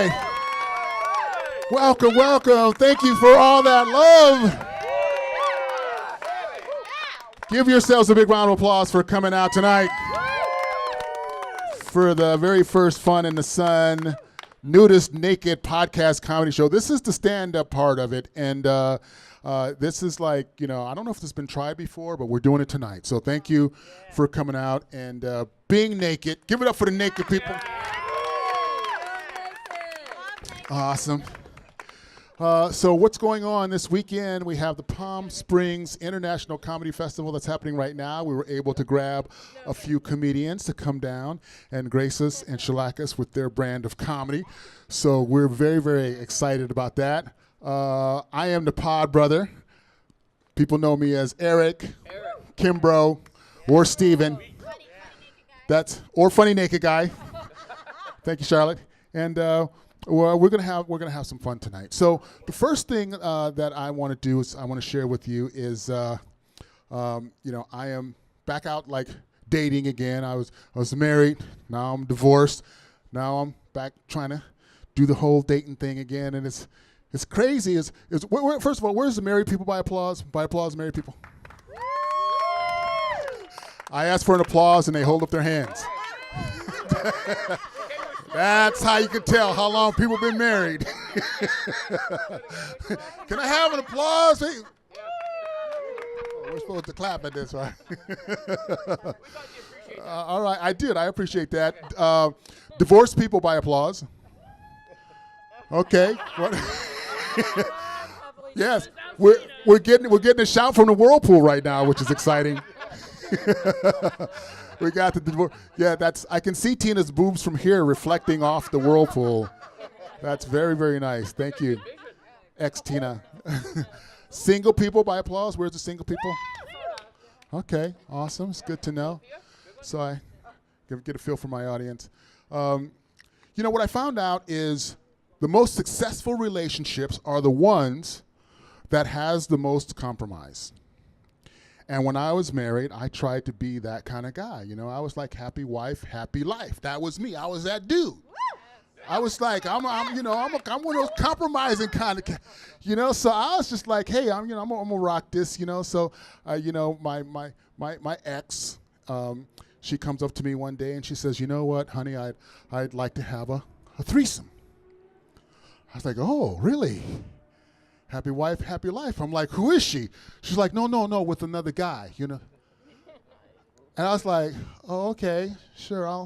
right. Welcome, welcome. Thank you for all that love. Give yourselves a big round of applause for coming out tonight for the very first Fun in the Sun Nudist Naked podcast comedy show. This is the stand-up part of it, and this is like, I don't know if this has been tried before, but we're doing it tonight. So thank you for coming out and being naked. Give it up for the naked people. Awesome. So what's going on this weekend? We have the Palm Springs International Comedy Festival that's happening right now. We were able to grab a few comedians to come down and grace us and shellac us with their brand of comedy. So we're very, very excited about that. I am the PodBrother. People know me as Eric, Kimbro, or Steven. Or Funny Naked Guy. Thank you, Charlotte. And well, we're gonna have some fun tonight. So the first thing that I want to do is I want to share with you is I am back out like dating again. I was married, now I'm divorced, now I'm back trying to do the whole dating thing again, and it's crazy. First of all, where's the married people by applause? By applause, married people. I ask for an applause and they hold up their hands. That's how you can tell how long people been married. Can I have an applause? Hey. Oh, we're supposed to clap at this, right? All right, I did. I appreciate that. Divorced people by applause. Okay. Yes, we're getting a shout from the whirlpool right now, which is exciting. We got the divorce. Yeah, I can see Tina's boobs from here reflecting off the whirlpool. That's very, very nice. Thank you, Xtina. Single people by applause. Where's the single people? Okay, awesome. It's good to know. So I get a feel for my audience. What I found out is the most successful relationships are the ones that has the most compromise. And when I was married, I tried to be that kind of guy. I was like, happy wife, happy life. That was me. I was that dude. I was like, I'm one of those compromising kind of, So I was just like, hey, I'm gonna rock this, So, my ex, she comes up to me one day and she says, you know what, honey, I'd like to have a threesome. I was like, oh, really? Happy wife, happy life. I'm like, who is she? She's like, no, with another guy, And I was like, oh, okay, sure. I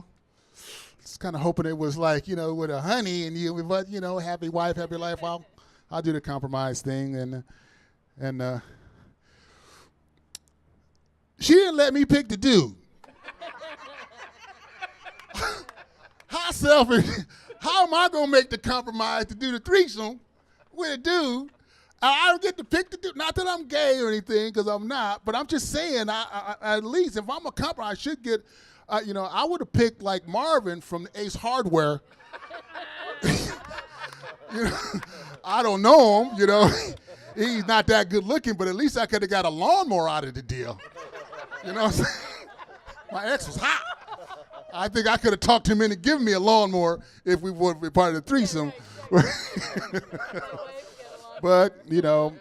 was kind of hoping it was like, with a honey and you, but happy wife, happy life. I'll do the compromise thing, and she didn't let me pick the dude. How selfish? How am I gonna make the compromise to do the threesome with a dude? I don't get to pick the dude. Not that I'm gay or anything, because I'm not. But I'm just saying, I at least if I'm a couple, I should get. I would have picked like Marvin from Ace Hardware. I don't know him. He's not that good looking, but at least I could have got a lawnmower out of the deal. What I'm saying? My ex was hot. I think I could have talked him into giving me a lawnmower if we would be part of the threesome. But,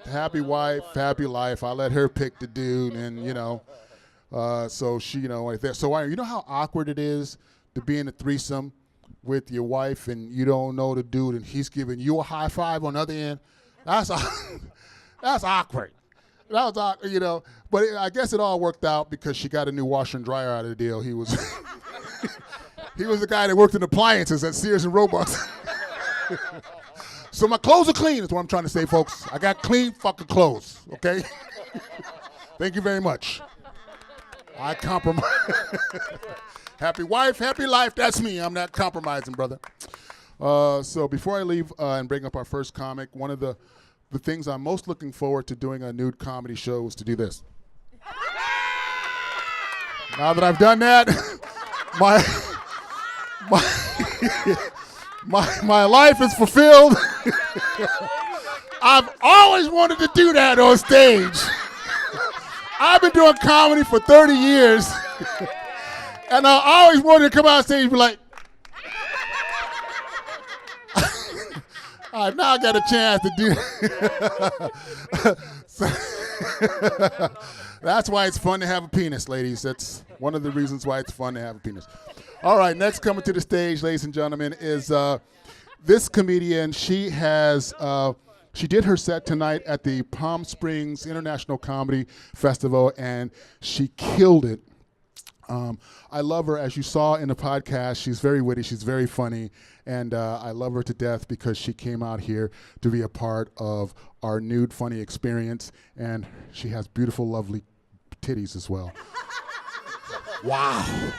happy wife, happy life. I let her pick the dude, and, so she, right there. So, you know how awkward it is to be in a threesome with your wife and you don't know the dude and he's giving you a high five on the other end? That's awkward. That was awkward, But I guess it all worked out because she got a new washer and dryer out of the deal. He was he was the guy that worked in appliances at Sears and Roebuck. So my clothes are clean is what I'm trying to say, folks. I got clean fucking clothes, okay? Thank you very much. I compromise. Happy wife, happy life. That's me. I'm not compromising, brother. So before I leave and bring up our first comic, one of the things I'm most looking forward to doing a nude comedy show is to do this. Now that I've done that, my life is fulfilled. I've always wanted to do that on stage. I've been doing comedy for 30 years, and I always wanted to come out on stage and be like, All right, now I got a chance to do. That's why it's fun to have a penis, ladies. That's one of the reasons why it's fun to have a penis. All right, next coming to the stage, ladies and gentlemen, is this comedian. She did her set tonight at the Palm Springs International Comedy Festival, and she killed it. I love her, as you saw in the podcast. She's very witty, she's very funny, and I love her to death because she came out here to be a part of our nude funny experience, and she has beautiful, lovely titties as well. Wow.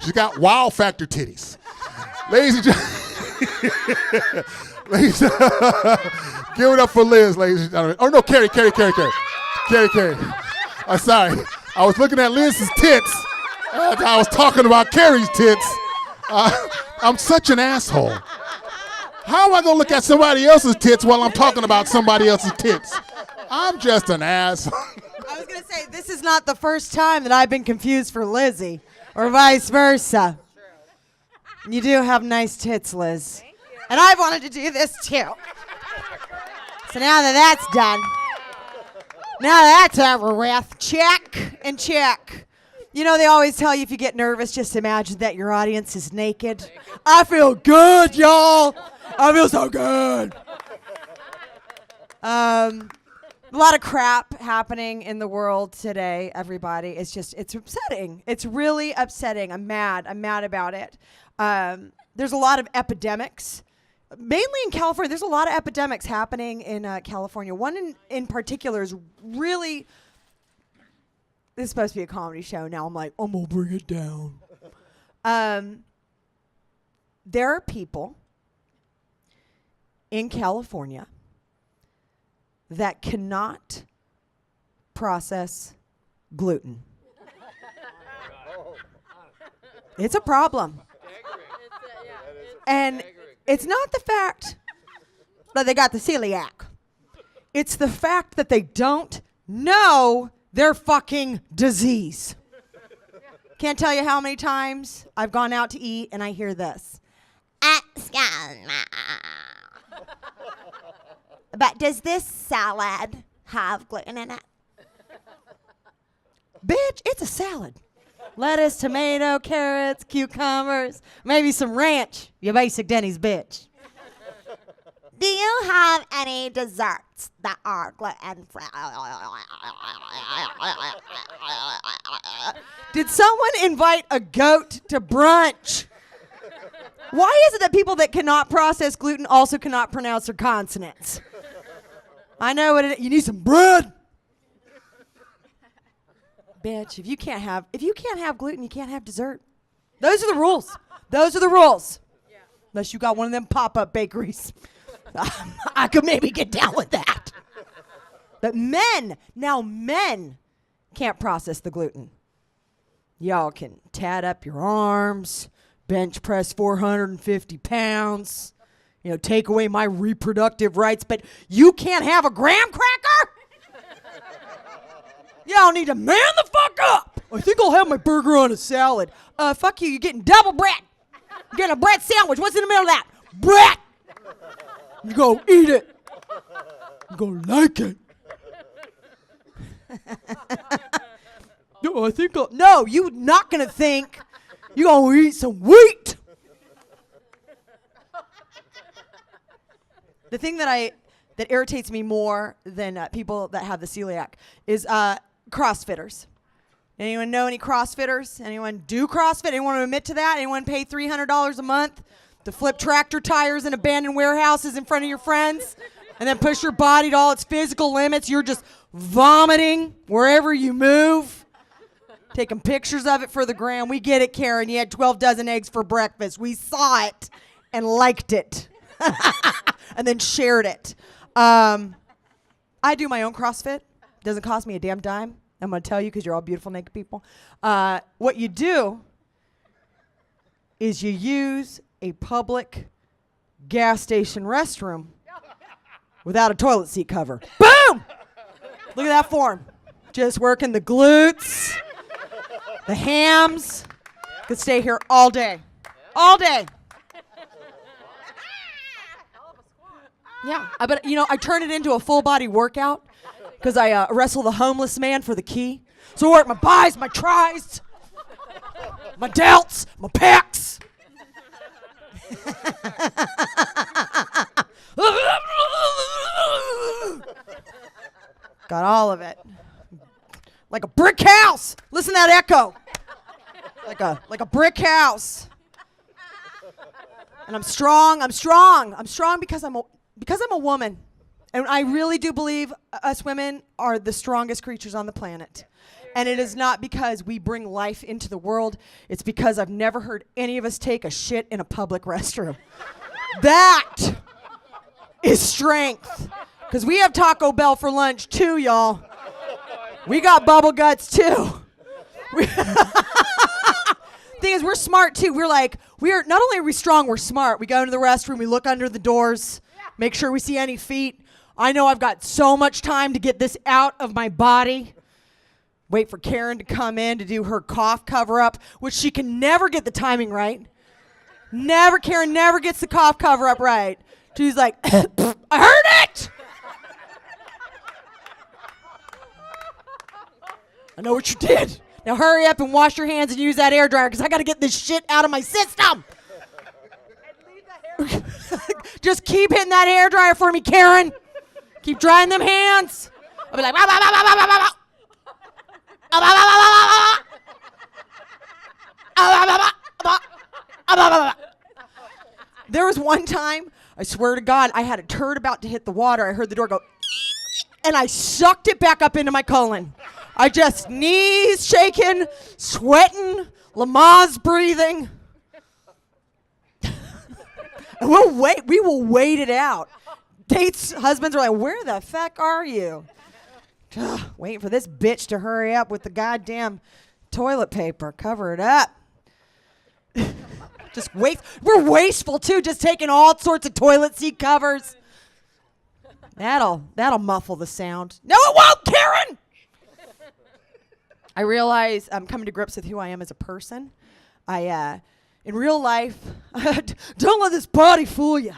She's got wow factor titties. Ladies and gentlemen, give it up for Liz, ladies and gentlemen. Oh no, Carrie. I'm sorry. I was looking at Liz's tits. I was talking about Carrie's tits. I'm such an asshole. How am I going to look at somebody else's tits while I'm talking about somebody else's tits? I'm just an asshole. I was going to say, this is not the first time that I've been confused for Lizzie, or vice versa. You do have nice tits, Liz. And I wanted to do this too. So now that that's done, now that's over with, check and check. You know, they always tell you if you get nervous, just imagine that your audience is naked. I feel good, y'all. I feel so good. A lot of crap happening in the world today, everybody. It's upsetting. It's really upsetting. I'm mad about it. There's a lot of epidemics. Mainly in California, there's a lot of epidemics happening in California. One in particular is really... This is supposed to be a comedy show. Now I'm like, I'm going to bring it down. There are people in California that cannot process gluten. It's a problem. And it's not the fact that they got the celiac. It's the fact that they don't know their fucking disease. Can't tell you how many times I've gone out to eat and I hear this. But does this salad have gluten in it? Bitch, it's a salad. Lettuce, tomato, carrots, cucumbers, maybe some ranch, you basic Denny's bitch. Do you have any desserts that are gluten-free? Did someone invite a goat to brunch? Why is it that people that cannot process gluten also cannot pronounce their consonants? I know what it is. You need some bread. Bitch, if you can't have gluten, you can't have dessert. Those are the rules. Those are the rules. Yeah. Unless you got one of them pop-up bakeries. I could maybe get down with that. But men can't process the gluten. Y'all can tat up your arms, bench press 450 pounds, take away my reproductive rights, but you can't have a graham cracker? Y'all need to man the fuck up. I think I'll have my burger on a salad. Fuck you, you're getting double bread. You're getting a bread sandwich. What's in the middle of that? Bread. You go eat it. You go like it. No, you're not going to think. You're going to eat some wheat. The thing that irritates me more than people that have the celiac is CrossFitters. Anyone know any CrossFitters? Anyone do CrossFit? Anyone admit to that? Anyone pay $300 a month to flip tractor tires in abandoned warehouses in front of your friends and then push your body to all its physical limits? You're just vomiting wherever you move, taking pictures of it for the gram. We get it, Karen. You had 12 dozen eggs for breakfast. We saw it and liked it and then shared it. I do my own CrossFit. Doesn't cost me a damn dime. I'm going to tell you because you're all beautiful naked people. What you do is you use a public gas station restroom without a toilet seat cover. Boom! Look at that form. Just working the glutes, the hams. Could stay here all day. All day. Yeah, but I turn it into a full body workout because I wrestle the homeless man for the key. So I work my buys, my tries, my delts, my pecs. Got all of it. Like a brick house. Listen to that echo. Like a brick house. And I'm strong because I'm a woman. And I really do believe us women are the strongest creatures on the planet. And it is not because we bring life into the world. It's because I've never heard any of us take a shit in a public restroom. That is strength. Because we have Taco Bell for lunch too, y'all. We got bubble guts too. Thing is, we're smart too. We're not only are we strong, we're smart. We go into the restroom, we look under the doors, make sure we see any feet. I know I've got so much time to get this out of my body. Wait for Karen to come in to do her cough cover-up, which she can never get the timing right. Karen never gets the cough cover-up right. She's like, I heard it! I know what you did. Now hurry up and wash your hands and use that air dryer because I got to get this shit out of my system. Just keep hitting that hair dryer for me, Karen. Keep drying them hands. I'll be like, bah, bah, bah, bah, bah, bah, bah. Ah, bah, bah, bah, bah, bah. Ah, bah, bah, bah, bah. Ah, bah, bah, bah. There was one time, I swear to God, I had a turd about to hit the water. I heard the door go, and I sucked it back up into my colon. I just knees shaking, sweating, Lamaze breathing. We will wait it out. Dates, husbands are like, where the fuck are you? Waiting for this bitch to hurry up with the goddamn toilet paper. Cover it up. Just wait. We're wasteful too, just taking all sorts of toilet seat covers. That'll muffle the sound. No, it won't, Karen! I realize I'm coming to grips with who I am as a person. In real life, don't let this body fool you.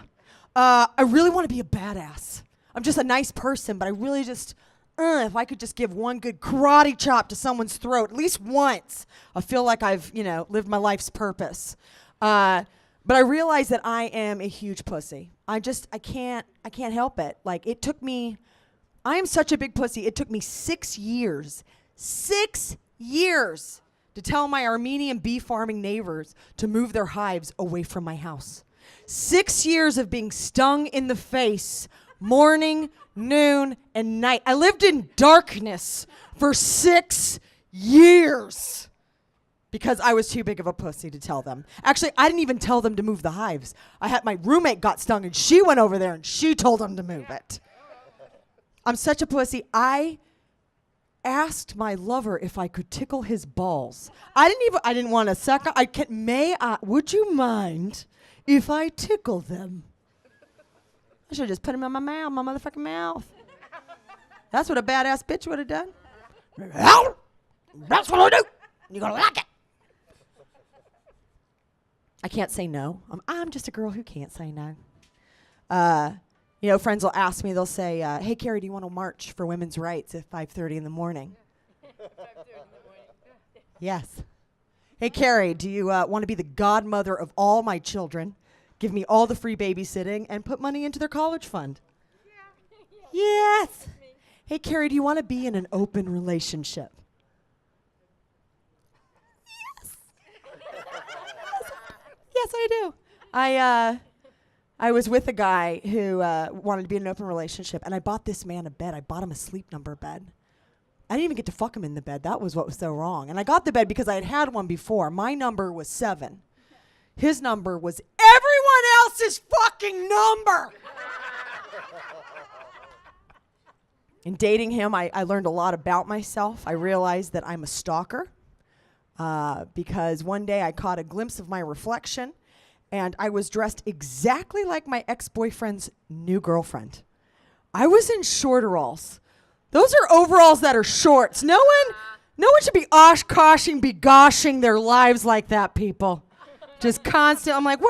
I really want to be a badass. I'm just a nice person, but I really just, if I could just give one good karate chop to someone's throat, at least once, I feel like I've, lived my life's purpose. But I realize that I am a huge pussy. I can't help it. Like, I am such a big pussy. It took me 6 years to tell my Armenian bee farming neighbors to move their hives away from my house. 6 years of being stung in the face, morning, noon, and night. I lived in darkness for 6 years because I was too big of a pussy to tell them. Actually, I didn't even tell them to move the hives. My roommate got stung and she went over there and she told them to move it. I'm such a pussy. I asked my lover if I could tickle his balls. I didn't want to suck. Would you mind if I tickle them? I should have just put them in my motherfucking mouth. That's what a badass bitch would have done. That's what I do. You're gonna like it. I can't say no. I'm just a girl who can't say no. Friends will ask me, they'll say, hey, Carrie, do you want to march for women's rights at 5:30 in the morning? 5:30 in the morning. Yes. Hey, Carrie, do you want to be the godmother of all my children, give me all the free babysitting, and put money into their college fund? Yeah. Yes. Hey, Carrie, do you want to be in an open relationship? Yes. Yes, I do. I was with a guy who wanted to be in an open relationship, and I bought this man a bed. I bought him a Sleep Number bed. I didn't even get to fuck him in the bed. That was what was so wrong. And I got the bed because I had one before. My number was 7. His number was everyone else's fucking number. In dating him, I learned a lot about myself. I realized that I'm a stalker because one day I caught a glimpse of my reflection, and I was dressed exactly like my ex-boyfriend's new girlfriend. I was in shorteralls. Those are overalls that are shorts. No one should be oshkoshing, begoshing their lives like that, people. Just constant. I'm like,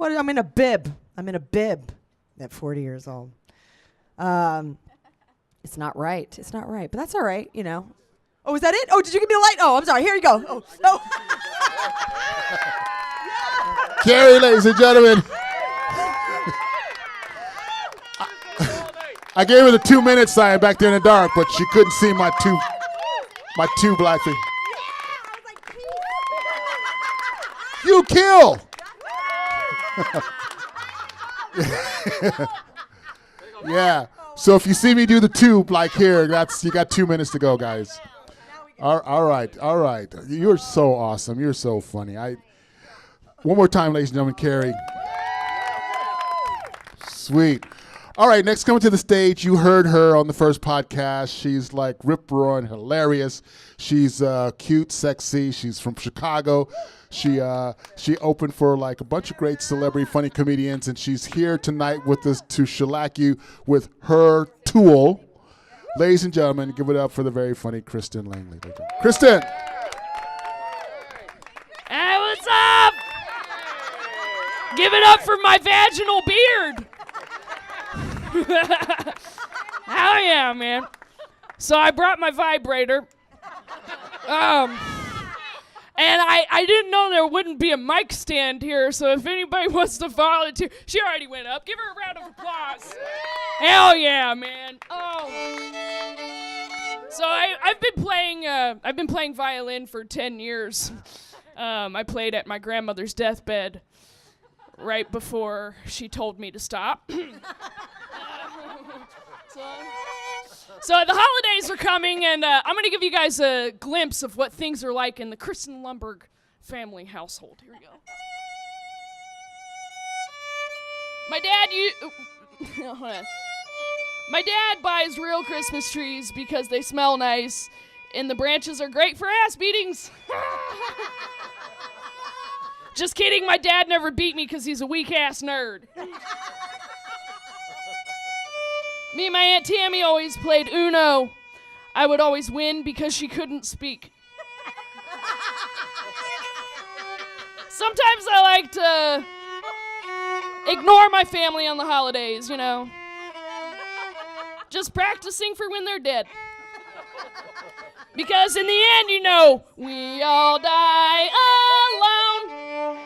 I'm in a bib. at 40 years old. It's not right. It's not right. But that's all right, you know. Oh, is that it? Oh, did you give me a light? Oh, I'm sorry. Here you go. Oh, no. Carrie, ladies and gentlemen. I gave her the 2-minute sign back there in the dark, but she couldn't see my two black feet. You kill. Yeah. So if you see me do the tube like here, you got 2 minutes to go, guys. All right. You're so awesome. You're so funny. One more time, ladies and gentlemen, Carrie. Sweet. All right, next coming to the stage, you heard her on the first podcast. She's like rip-roaring, hilarious. She's cute, sexy. She's from Chicago. She opened for like a bunch of great celebrity funny comedians, and she's here tonight with us to shellac you with her tool. Ladies and gentlemen, give it up for the very funny Kristen Langley. Kristen! Hey, what's up? Give it up for my vaginal beard. Hell yeah, man. So I brought my vibrator. And I didn't know there wouldn't be a mic stand here, so if anybody wants to volunteer, she already went up. Give her a round of applause. Hell yeah, man. Oh. So I've been playing violin for 10 years. I played at my grandmother's deathbed right before she told me to stop. So the holidays are coming, and I'm going to give you guys a glimpse of what things are like in the Kristen Lundberg family household. Here we go. My dad buys real Christmas trees because they smell nice, and the branches are great for ass beatings. Just kidding, my dad never beat me because he's a weak-ass nerd. Me and my Aunt Tammy always played Uno. I would always win because she couldn't speak. Sometimes I like to ignore my family on the holidays, you know. Just practicing for when they're dead. Because in the end, you know, we all die alone.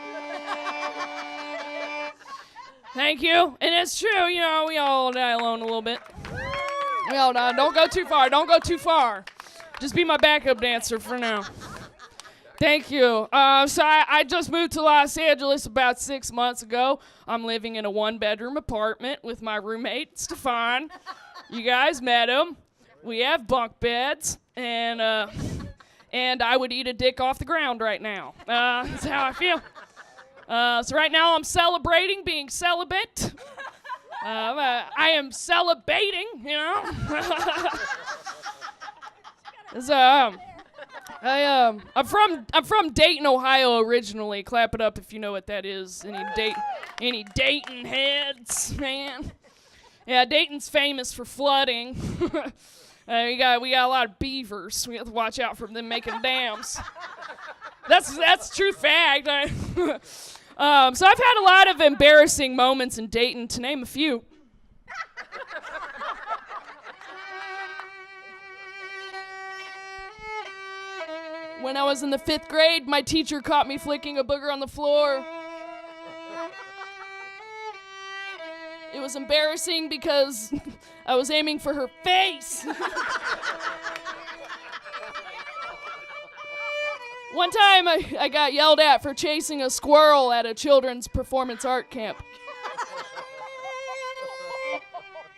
Thank you. And it's true, you know, we all die alone a little bit. We all die. Don't go too far. Don't go too far. Just be my backup dancer for now. Thank you. So I just moved to Los Angeles about 6 months ago. I'm living in a 1-bedroom apartment with my roommate, Stefan. You guys met him. We have bunk beds, and I would eat a dick off the ground right now. That's how I feel. So right now I'm celebrating being celibate. I am celebrating, you know. I'm from Dayton, Ohio originally. Clap it up if you know what that is. Any Dayton heads, man? Yeah, Dayton's famous for flooding. We got a lot of beavers. We have to watch out for them making dams. That's true fact. So I've had a lot of embarrassing moments in Dayton, to name a few. When I was in the 5th grade, my teacher caught me flicking a booger on the floor. It was embarrassing because I was aiming for her face. One time I got yelled at for chasing a squirrel at a children's performance art camp.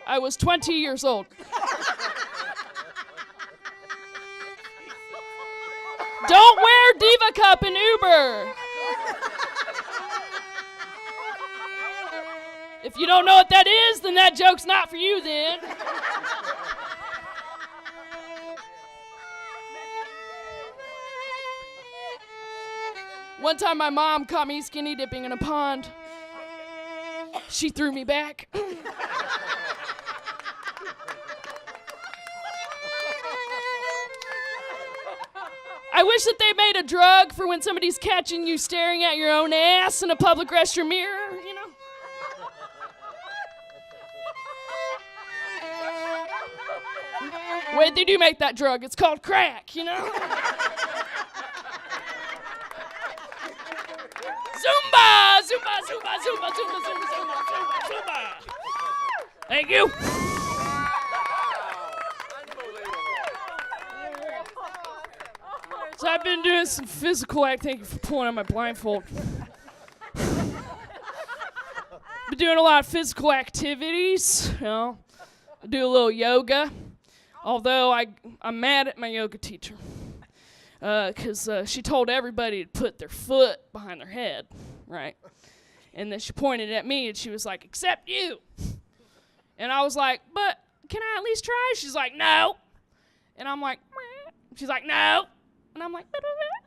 I was 20 years old. Don't wear Diva Cup in Uber. If you don't know what that is, then that joke's not for you then. One time my mom caught me skinny dipping in a pond. She threw me back. I wish that they made a drug for when somebody's catching you staring at your own ass in a public restroom mirror, you know? Wait, they do make that drug. It's called crack, you know? Zumba! Zumba, Zumba, Zumba, Zumba, Zumba, Zumba, Zumba, Zumba. Thank you. So I've been doing some physical activity. Thank you for pulling on my blindfold. Been doing a lot of physical activities, you know. I do a little yoga, although I'm mad at my yoga teacher because she told everybody to put their foot behind their head, right? And then she pointed at me and she was like, except you. And I was like, but can I at least try? She's like, no. And I'm like, meh. She's like, no. And I'm like,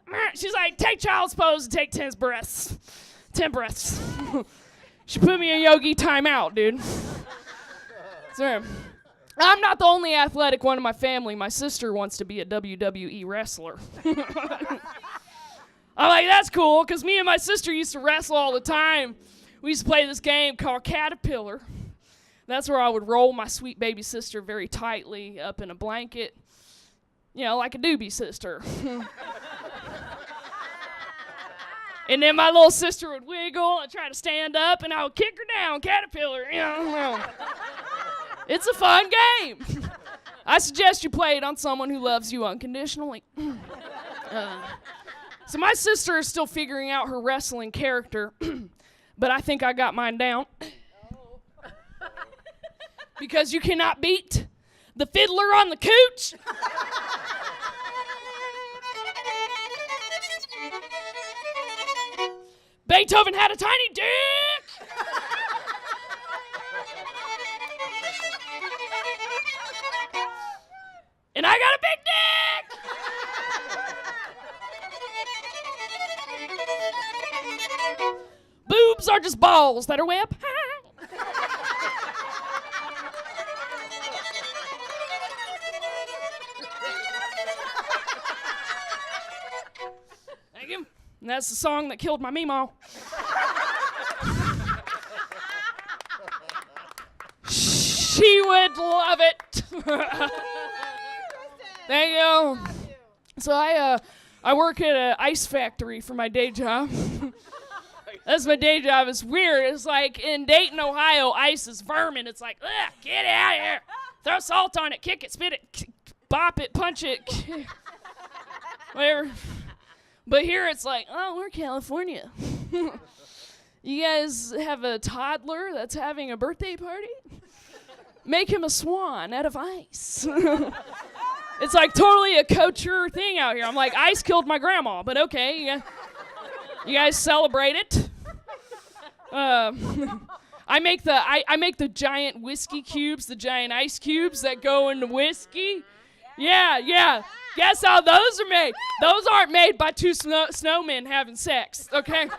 meh. She's like, take child's pose and take 10 breaths. 10 breaths. She put me in yogi timeout, dude. So, I'm not the only athletic one in my family. My sister wants to be a WWE wrestler. I'm like, that's cool, because me and my sister used to wrestle all the time. We used to play this game called Caterpillar. That's where I would roll my sweet baby sister very tightly up in a blanket, you know, like a doobie sister. And then my little sister would wiggle and try to stand up, and I would kick her down, Caterpillar, you know. It's a fun game. I suggest you play it on someone who loves you unconditionally. So my sister is still figuring out her wrestling character, but I think I got mine down. Because you cannot beat the fiddler on the cooch. Beethoven had a tiny dick. And I got a big dick. Boobs are just balls that are way up high. Thank you. And that's the song that killed my Meemaw. She would love it. Thank you. So I work at an ice factory for my day job. That's my day job. It's weird. It's like in Dayton, Ohio, ice is vermin. It's like, ugh, get it out of here. Throw salt on it, kick it, spit it, bop it, punch it, whatever. But here it's like, oh, we're California. You guys have a toddler that's having a birthday party? Make him a swan out of ice. It's like totally a culture thing out here. I'm like, ice killed my grandma, but okay. You guys celebrate it. I make the giant whiskey cubes, the giant ice cubes that go into whiskey. Yeah. Guess how those are made? Those aren't made by two snowmen having sex, okay?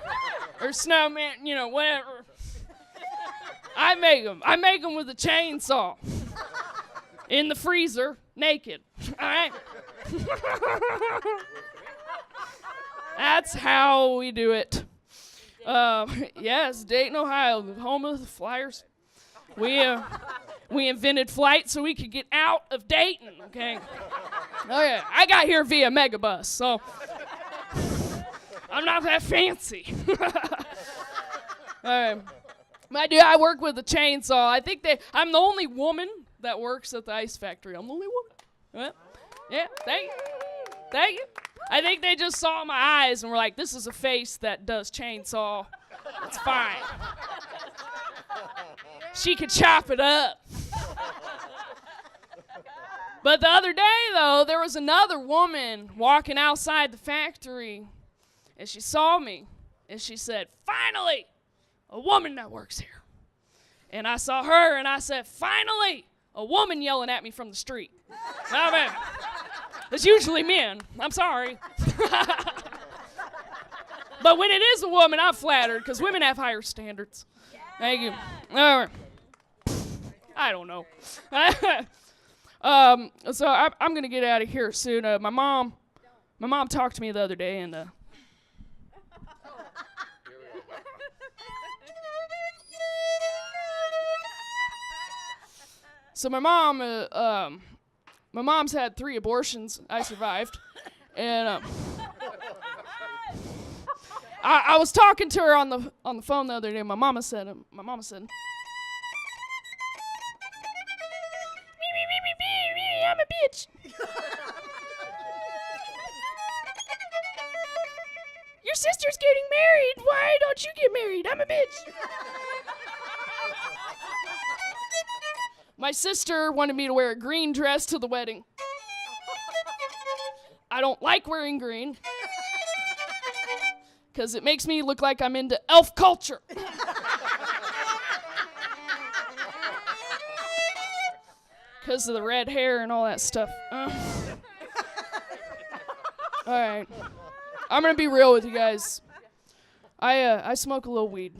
Or snowmen, you know, whatever. I make them with a chainsaw. In the freezer, naked. All right? That's how we do it. Yes, Dayton, Ohio, the home of the Flyers. We invented flight so we could get out of Dayton, okay? Okay, I got here via megabus, so I'm not that fancy. I work with a chainsaw. I think I'm the only woman that works at the ice factory. I'm the only woman. Yeah, thank you. I think they just saw my eyes and were like, this is a face that does chainsaw. It's fine. She could chop it up. But the other day, though, there was another woman walking outside the factory, and she saw me, and she said, finally, a woman that works here. And I saw her, and I said, finally, a woman yelling at me from the street. Oh, man. It's usually men. I'm sorry. But when it is a woman, I'm flattered, because women have higher standards. Thank you. All right. I don't know. So I'm going to get out of here soon. My mom talked to me the other day, and so my mom my mom's had 3 abortions. I survived. And I was talking to her on the phone the other day. My mama said, I'm a bitch. Your sister's getting married. Why don't you get married? I'm a bitch. My sister wanted me to wear a green dress to the wedding. I don't like wearing green because it makes me look like I'm into elf culture. Because of the red hair and all that stuff. All right. I'm going to be real with you guys. I smoke a little weed.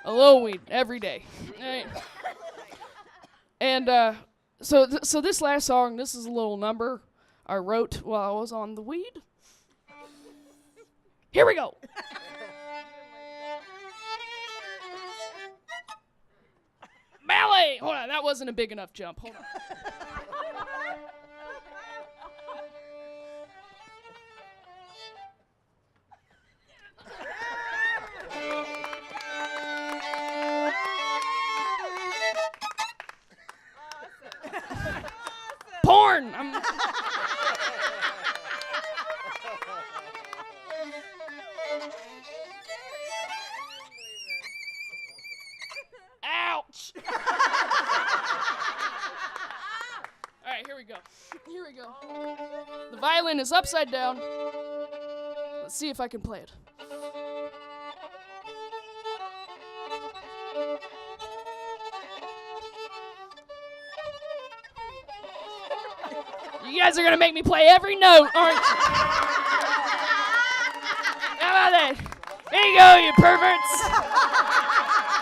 A little weed every day. Right. And so this last song, this is a little number I wrote while I was on the weed. Here we go. Ballet. Hold on, that wasn't a big enough jump. Hold on. Porn. Ouch. All right, here we go. Here we go. The violin is upside down. Let's see if I can play it. You guys are going to make me play every note, aren't you? How about that? There you go, you perverts.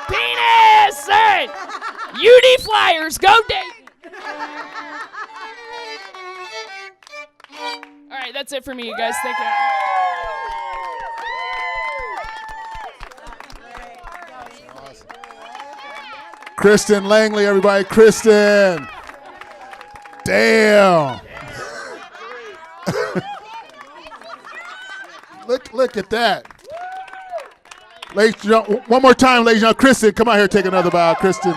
Penis! All right. UD Flyers, go Dayton. All right, that's it for me, you guys. Thank you. Kristen Langley, everybody. Kristen. Damn. Look at that. Ladies, one more time, ladies and gentlemen. Kristen, come out here, take another bow. Kristen.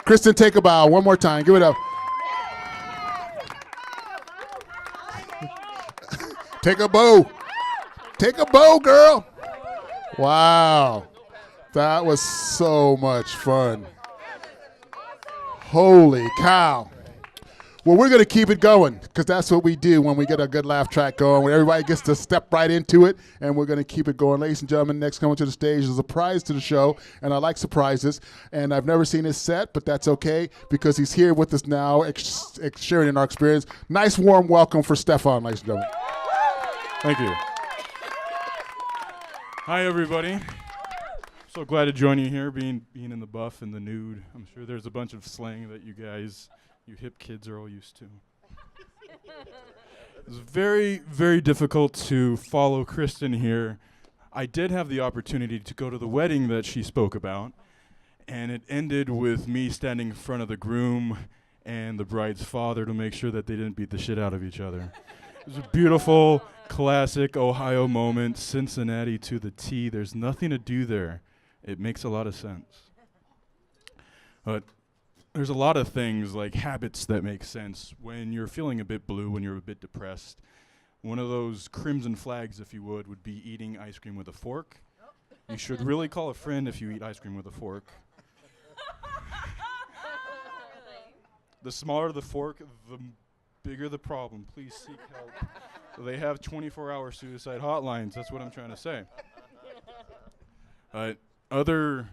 Kristen, take a bow. One more time. Give it up. Take a bow. Take a bow, girl. Wow. That was so much fun. Holy cow. Well, we're going to keep it going because that's what we do when we get a good laugh track going, where everybody gets to step right into it, and we're going to keep it going. Ladies and gentlemen, next coming to the stage is a surprise to the show, and I like surprises, and I've never seen his set, but that's okay because he's here with us now, sharing in our experience. Nice warm welcome for Stefan, ladies and gentlemen. Thank you. Hi, everybody. So glad to join you here, being in the buff and the nude. I'm sure there's a bunch of slang that you hip kids are all used to. It's very, very difficult to follow Kristin here. I did have the opportunity to go to the wedding that she spoke about, and it ended with me standing in front of the groom and the bride's father to make sure that they didn't beat the shit out of each other. It was a beautiful, classic Ohio moment, Cincinnati to the T. There's nothing to do there. It makes a lot of sense. But there's a lot of things like habits that make sense when you're feeling a bit blue, when you're a bit depressed. One of those crimson flags, if you would be eating ice cream with a fork. You should really call a friend if you eat ice cream with a fork. The smaller the fork, the bigger the problem. Please seek help. They have 24-hour suicide hotlines. That's what I'm trying to say. Other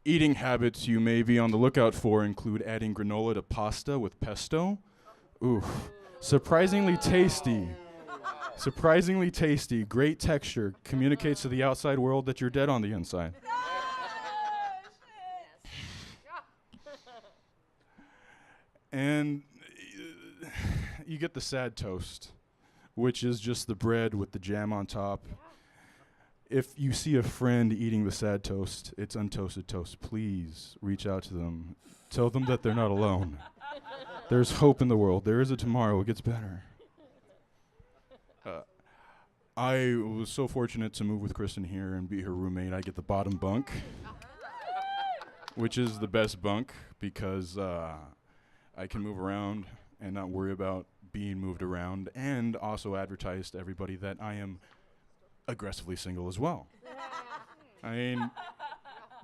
eating habits you may be on the lookout for include adding granola to pasta with pesto. Ooh, surprisingly tasty. Surprisingly tasty, great texture, communicates to the outside world that you're dead on the inside. And you get the sad toast, which is just the bread with the jam on top. if you see a friend eating the sad toast, it's untoasted toast, please reach out to them. Tell them that they're not alone. There's hope in the world. There is a tomorrow. It gets better. I was so fortunate to move with Kristin here and be her roommate. I get the bottom bunk, which is the best bunk because I can move around and not worry about being moved around, and also advertise to everybody that I am aggressively single as well. I mean,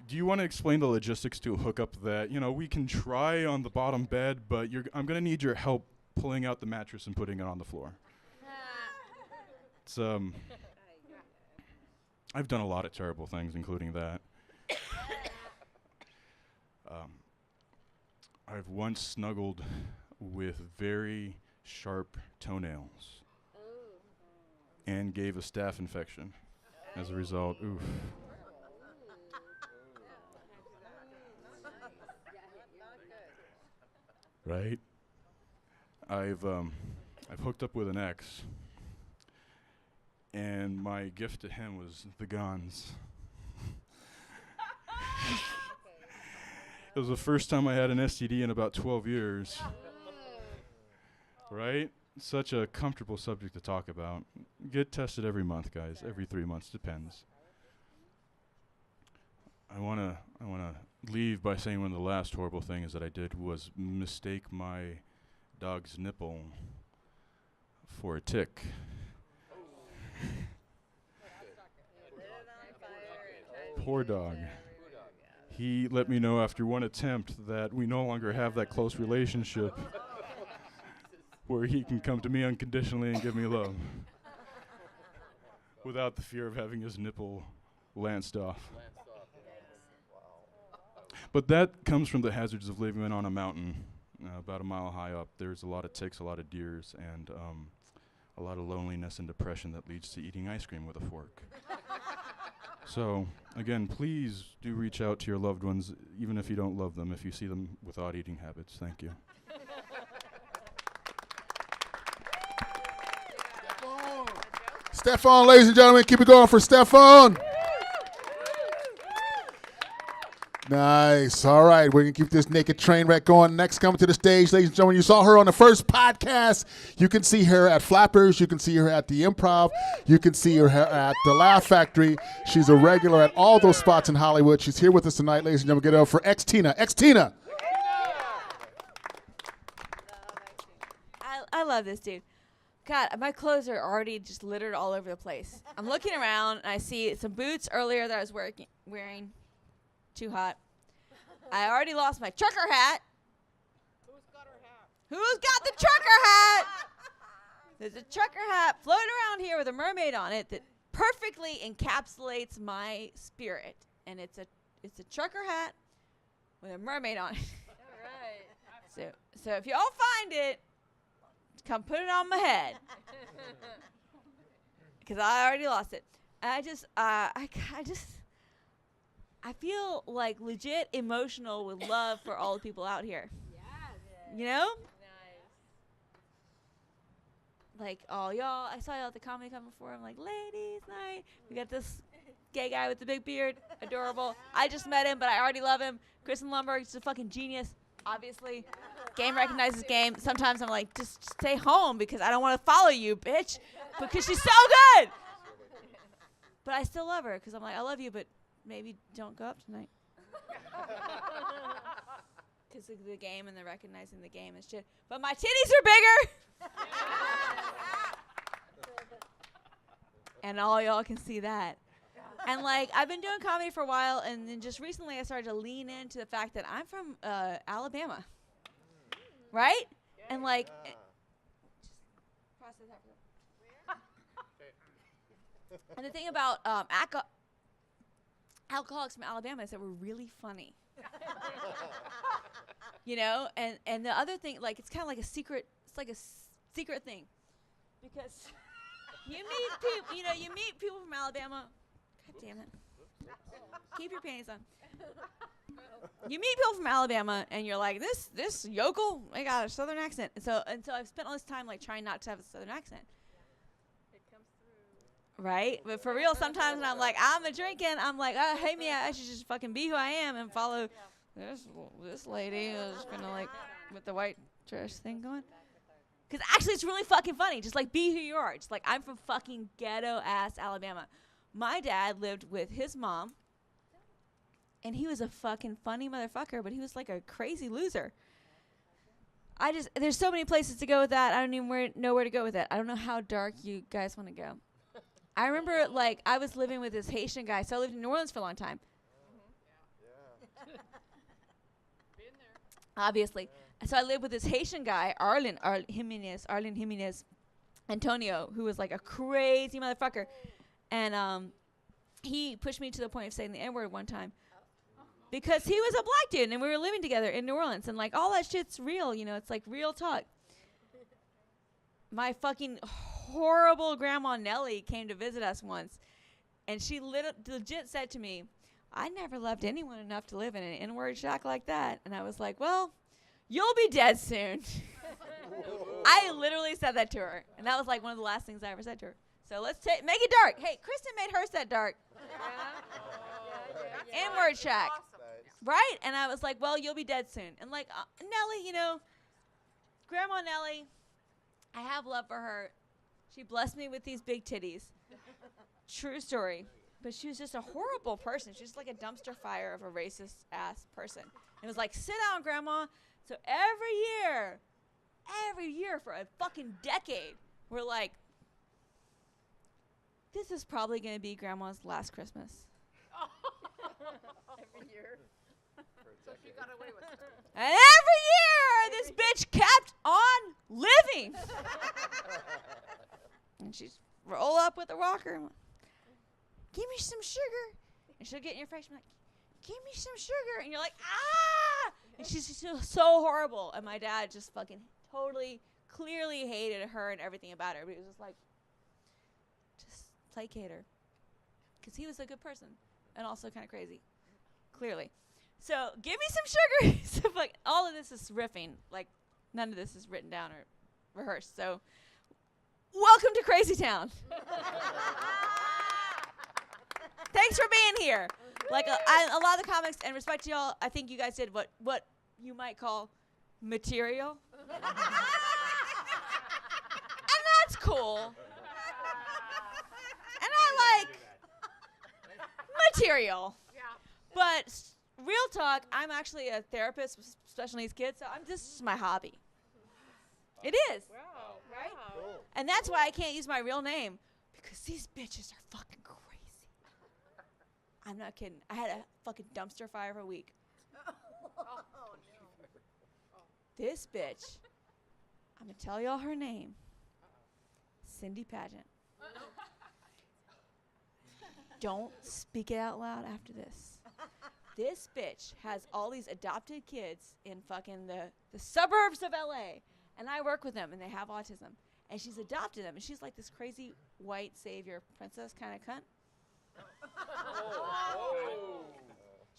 do you want to explain the logistics to a hookup that, we can try on the bottom bed, but I'm going to need your help pulling out the mattress and putting it on the floor? It's, I've done a lot of terrible things, including that. I've once snuggled with very sharp toenails and gave a staph infection as a result. Oof. Right? I've hooked up with an ex, and my gift to him was the guns. It was the first time I had an STD in about 12 years. Right? Such a comfortable subject to talk about. Get tested every month, guys. Every 3 months, depends. I wanna leave by saying one of the last horrible things that I did was mistake my dog's nipple for a tick. Poor dog. He let me know after one attempt that we no longer have that close relationship where he can come to me unconditionally and give me love without the fear of having his nipple lanced off. But that comes from the hazards of living on a mountain about a mile high up. There's a lot of ticks, a lot of deers, and a lot of loneliness and depression that leads to eating ice cream with a fork. So, again, please do reach out to your loved ones, even if you don't love them, if you see them with odd eating habits. Thank you. Stefan, ladies and gentlemen, keep it going for Stefan. Nice. All right, we're going to keep this naked train wreck going. Next, coming to the stage, ladies and gentlemen, you saw her on the first podcast. You can see her at Flappers. You can see her at the Improv. You can see her at the Laugh Factory. She's a regular at all those spots in Hollywood. She's here with us tonight, ladies and gentlemen. Get it up for Xtina. Xtina. I love this dude. God, my clothes are already just littered all over the place. I'm looking around, and I see some boots earlier that I was wearing. Too hot. I already lost my trucker hat. Who's got her hat? Who's got the trucker hat? There's a trucker hat floating around here with a mermaid on it that perfectly encapsulates my spirit. And it's a trucker hat with a mermaid on it. All right. So if y'all find it, come put it on my head. Because I already lost it. I feel like legit emotional with love for all the people out here. Yeah. You know? Nice. Like, oh, y'all, I saw y'all at the Comedy Con before. I'm like, ladies' night. We got this gay guy with the big beard. Adorable. I just met him, but I already love him. Kristen Lundberg, he's a fucking genius, obviously. Game recognizes game. Sometimes I'm like, just stay home because I don't want to follow you, bitch. Because she's so good. But I still love her because I'm like, I love you, but maybe don't go up tonight. Because of the game and the recognizing the game and shit. But my titties are bigger. And all y'all can see that. And like, I've been doing comedy for a while, and then just recently I started to lean into the fact that I'm from Alabama. Right? And like, just process that. And the thing about alcoholics from Alabama is that we're really funny. You know, and the other thing, like, it's kind of like a secret. It's like a secret thing, because you meet people from Alabama. God damn it! Keep your panties on. You meet people from Alabama, and you're like, this yokel, I got a southern accent. And so I've spent all this time like trying not to have a southern accent. right? But for real, sometimes when I'm like, I'm a drinking, I'm like, oh, hey, me, I should just fucking be who I am and follow this lady who's gonna like with the white dress thing going. Because actually, it's really fucking funny. Just like be who you are. Just like I'm from fucking ghetto ass Alabama. My dad lived with his mom, and he was a fucking funny motherfucker, but he was like a crazy loser. There's so many places to go with that. I don't even know where to go with it. I don't know how dark you guys want to go. I remember, like, I was living with this Haitian guy, so I lived in New Orleans for a long time. Obviously. So I lived with this Haitian guy, Arlen Jimenez, Antonio, who was like a crazy motherfucker. And he pushed me to the point of saying the N-word one time. Because he was a black dude, and we were living together in New Orleans. And, like, all that shit's real, you know. It's, like, real talk. My fucking horrible grandma Nellie came to visit us once. And she legit said to me, I never loved anyone enough to live in an N-word shack like that. And I was like, well, you'll be dead soon. I literally said that to her. And that was, like, one of the last things I ever said to her. So let's make it dark. Hey, Kristen made hers that dark. N-word shack. Right? And I was like, well, you'll be dead soon. And like, Nellie, you know, Grandma Nellie, I have love for her. She blessed me with these big titties. True story. But she was just a horrible person. She's just like a dumpster fire of a racist ass person. And it was like, sit down, Grandma. So every year for a fucking decade, we're like, this is probably going to be Grandma's last Christmas. Every year. So she got away with it. And every year, this bitch kept on living. And she's roll up with a rocker and give me some sugar. And she'll get in your face and be like, give me some sugar. And you're like, ah! And she's just so horrible. And my dad just fucking totally, clearly hated her and everything about her. But he was just like, just placate her. Because he was a good person. And also kind of crazy. Clearly. So, give me some sugar. So, like, all of this is riffing. Like, none of this is written down or rehearsed. So, welcome to Crazy Town. Thanks for being here. Like, a lot of the comics, and respect to y'all, I think you guys did what you might call material. And that's cool. And I like material. But real talk, I'm actually a therapist with special needs kids, so this is my hobby. It is. Wow. Right? Cool. And that's why I can't use my real name, because these bitches are fucking crazy. I'm not kidding. I had a fucking dumpster fire of a week. This bitch, I'm going to tell y'all her name. Cindy Pageant. Don't speak it out loud after this. This bitch has all these adopted kids in fucking the suburbs of LA. And I work with them, and they have autism. And she's adopted them, and she's like this crazy white savior princess kind of cunt.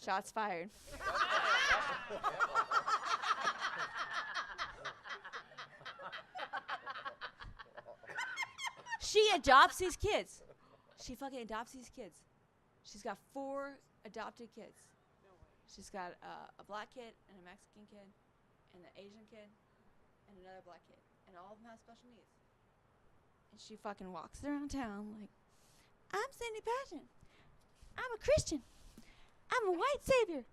Shots fired. She adopts these kids. She fucking adopts these kids. She's got 4 adopted kids. She's got a black kid and a Mexican kid and an Asian kid and another black kid. And all of them have special needs. And she fucking walks around town like, I'm Cindy Pageant. I'm a Christian. I'm a white savior.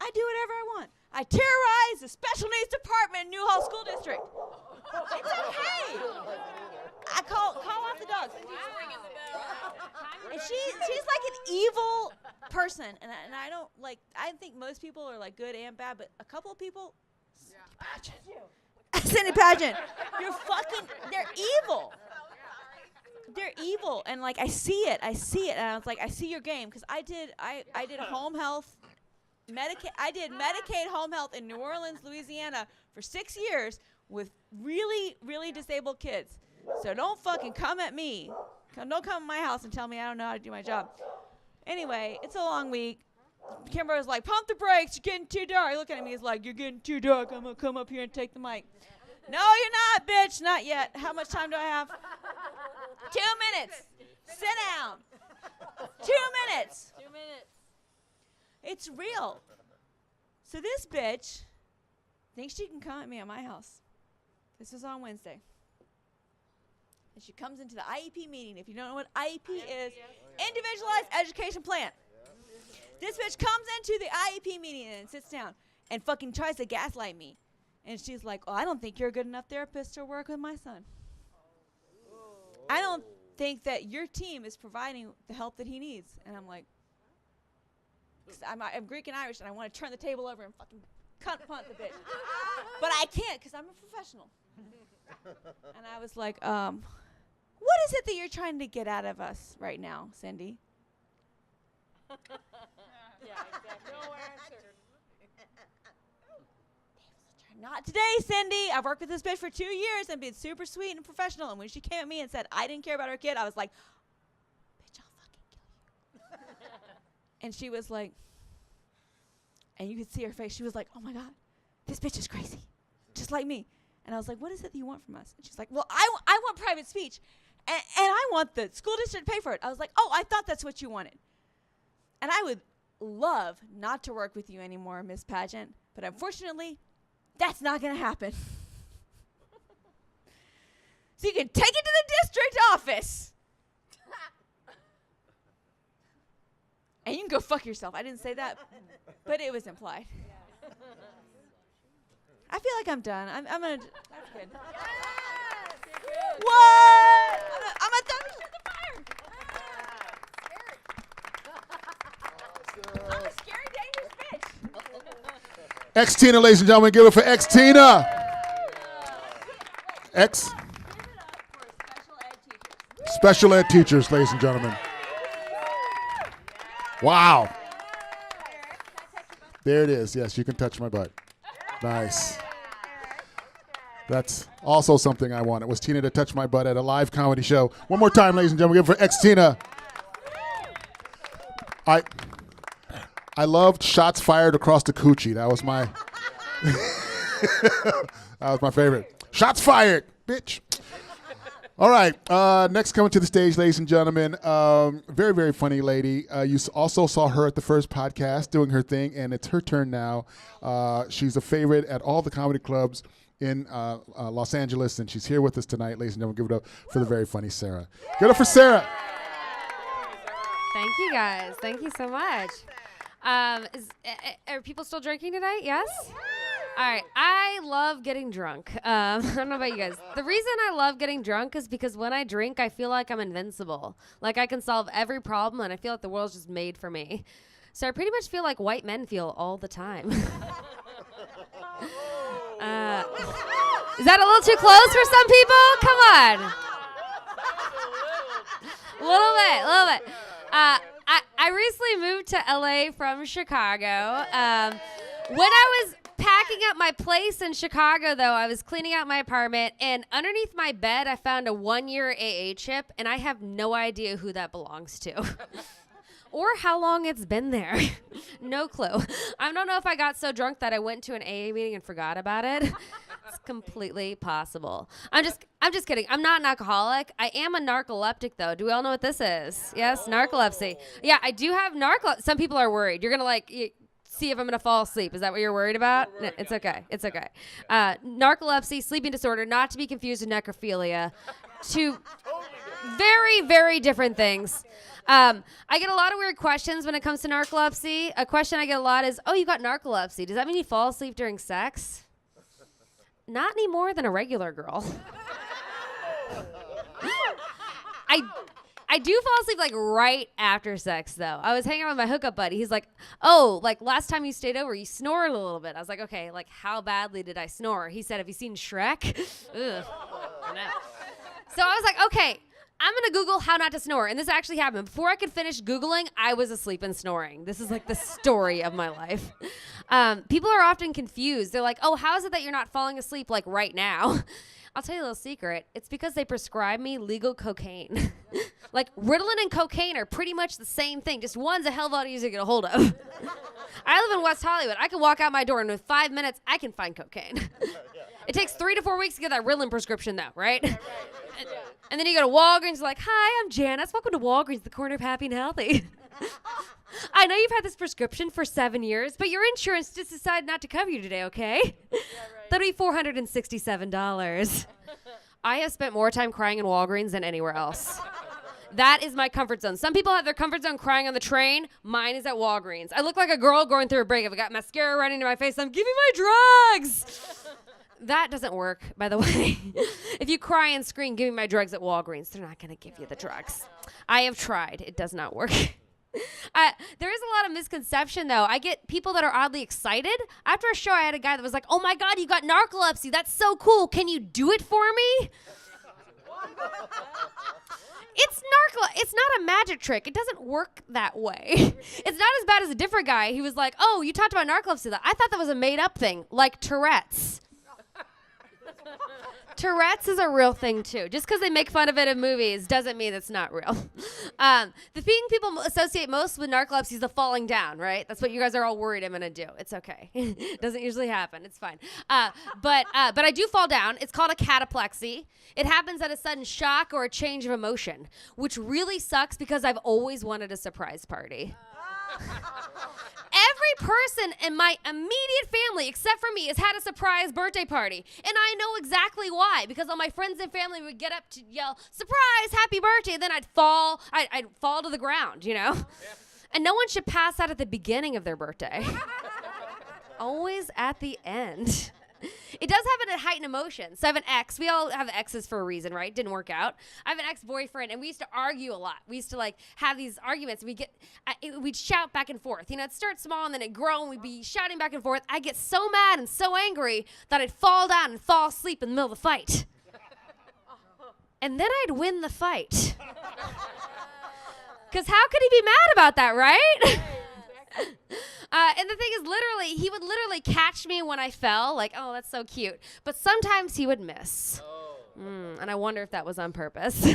I do whatever I want. I terrorize the special needs department in Newhall School District. It's okay. I call off the dogs. And she's like an evil person, and I don't like. I think most people are like good and bad, but a couple of people. Cindy Pageant, you're fucking. They're evil. They're evil, and like I see it, and I was like, I see your game, because I did home health, I did Medicaid home health in New Orleans, Louisiana for 6 years with really, really disabled kids. So don't fucking come at me. Don't come to my house and tell me I don't know how to do my job. Anyway, it's a long week. Kimber was like, pump the brakes, you're getting too dark. Looking at me, he's like, you're getting too dark. I'm going to come up here and take the mic. No, you're not, bitch. Not yet. How much time do I have? 2 minutes. Sit down. 2 minutes. 2 minutes. It's real. So this bitch thinks she can come at me at my house. This was on Wednesday. And she comes into the IEP meeting. If you don't know what IEP is, Individualized Education Plan. This bitch comes into the IEP meeting and sits down and fucking tries to gaslight me. And she's like, oh, I don't think you're a good enough therapist to work with my son. I don't think that your team is providing the help that he needs. And I'm like, I'm Greek and Irish, and I want to turn the table over and fucking cunt punt the bitch. But I can't because I'm a professional. And I was like, what is it that you're trying to get out of us right now, Cindy? Yeah, exactly. No answer. Not today, Cindy. I've worked with this bitch for 2 years and been super sweet and professional. And when she came at me and said I didn't care about her kid, I was like, bitch, I'll fucking kill you. And she was like, and you could see her face. She was like, oh my God, this bitch is crazy, just like me. And I was like, what is it that you want from us? And she's like, well, I want private speech. And I want the school district to pay for it. I was like, oh, I thought that's what you wanted. And I would love not to work with you anymore, Miss Pageant. But unfortunately, that's not going to happen. So you can take it to the district office. And you can go fuck yourself. I didn't say that, but it was implied. I feel like I'm done. I'm going to... That's good. Yes, What? I'm a thumb in the fire. I'm a scary, dangerous bitch. Xtina, ladies and gentlemen, give it for Xtina. X. Give it up for special ed teachers. Special ed teachers, ladies and gentlemen. Wow. There it is. Yes, you can touch my butt. Nice. That's also something I wanted, was Tina to touch my butt at a live comedy show. One more time, ladies and gentlemen, give it for Xtina. I loved shots fired across the coochie. That was my that was my favorite. Shots fired, bitch. All right, next coming to the stage, ladies and gentlemen, very, very funny lady. You also saw her at the first podcast doing her thing, and it's her turn now. She's a favorite at all the comedy clubs in Los Angeles, and she's here with us tonight. Ladies and gentlemen, give it up for the very funny Sarah. Give it up for Sarah. Thank you, guys. Thank you so much. Are people still drinking tonight? Yes? All right. I love getting drunk. I don't know about you guys. The reason I love getting drunk is because when I drink, I feel like I'm invincible. Like I can solve every problem, and I feel like the world's just made for me. So I pretty much feel like white men feel all the time. Is that a little too close for some people? Come on. A little bit. I recently moved to LA from Chicago. When I was packing up my place in Chicago, though, I was cleaning out my apartment, and underneath my bed, I found a 1-year AA chip, and I have no idea who that belongs to. Or how long it's been there. No clue. I don't know if I got so drunk that I went to an AA meeting and forgot about it. It's completely possible. I'm just kidding. I'm not an alcoholic. I am a narcoleptic, though. Do we all know what this is? Yes, narcolepsy. Yeah, I do have narcolepsy. Some people are worried. You're going to see if I'm going to fall asleep. Is that what you're worried about? No, it's okay. It's okay. Narcolepsy, sleeping disorder, not to be confused with necrophilia. Two very, very different things. I get a lot of weird questions when it comes to narcolepsy. A question I get a lot is, oh, you got narcolepsy. Does that mean you fall asleep during sex? Not any more than a regular girl. I do fall asleep like right after sex, though. I was hanging out with my hookup buddy. He's like, oh, like last time you stayed over, you snored a little bit. I was like, okay, like how badly did I snore? He said, have you seen Shrek? Ugh. No. So I was like, okay, I'm going to Google how not to snore. And this actually happened. Before I could finish Googling, I was asleep and snoring. This is like the story of my life. People are often confused. They're like, oh, how is it that you're not falling asleep like right now? I'll tell you a little secret. It's because they prescribe me legal cocaine. Like Ritalin and cocaine are pretty much the same thing. Just one's a hell of a lot easier to get a hold of. I live in West Hollywood. I can walk out my door and with 5 minutes, I can find cocaine. It takes 3 to 4 weeks to get that Ritalin prescription though, right? And then you go to Walgreens, like, hi, I'm Janice. Welcome to Walgreens, the corner of happy and healthy. I know you've had this prescription for 7 years, but your insurance just decided not to cover you today, okay? Yeah, right. That'll be $467. I have spent more time crying in Walgreens than anywhere else. That is my comfort zone. Some people have their comfort zone crying on the train. Mine is at Walgreens. I look like a girl going through a breakup. I got mascara running to my face. I'm giving my drugs. That doesn't work, by the way. If you cry and scream, give me my drugs at Walgreens, they're not going to give you the drugs. I have tried. It does not work. There is a lot of misconception, though. I get people that are oddly excited. After a show, I had a guy that was like, oh, my God, you got narcolepsy. That's so cool. Can you do it for me? It's not a magic trick. It doesn't work that way. It's not as bad as a different guy. He was like, oh, you talked about narcolepsy. I thought that was a made-up thing, like Tourette's. Tourette's is a real thing, too. Just because they make fun of it in movies doesn't mean it's not real. The thing people associate most with narcolepsy is the falling down, right? That's what you guys are all worried I'm going to do. It's okay. It doesn't usually happen. It's fine. But I do fall down. It's called a cataplexy. It happens at a sudden shock or a change of emotion, which really sucks because I've always wanted a surprise party. Every person in my immediate family, except for me, has had a surprise birthday party. And I know exactly why, because all my friends and family would get up to yell, surprise, happy birthday, and then I'd fall to the ground, you know? Yeah. And no one should pass out at the beginning of their birthday. Always at the end. It does happen at heightened emotions. So I have an ex. We all have exes for a reason, right? Didn't work out. I have an ex-boyfriend, and we used to argue a lot. We used to, like, have these arguments. We'd shout back and forth. You know, it'd start small, and then it'd grow, and we'd be shouting back and forth. I'd get so mad and so angry that I'd fall down and fall asleep in the middle of the fight. And then I'd win the fight. Because how could he be mad about that, right? And the thing is, he would literally catch me when I fell, like, oh, that's so cute. But sometimes he would miss. And I wonder if that was on purpose.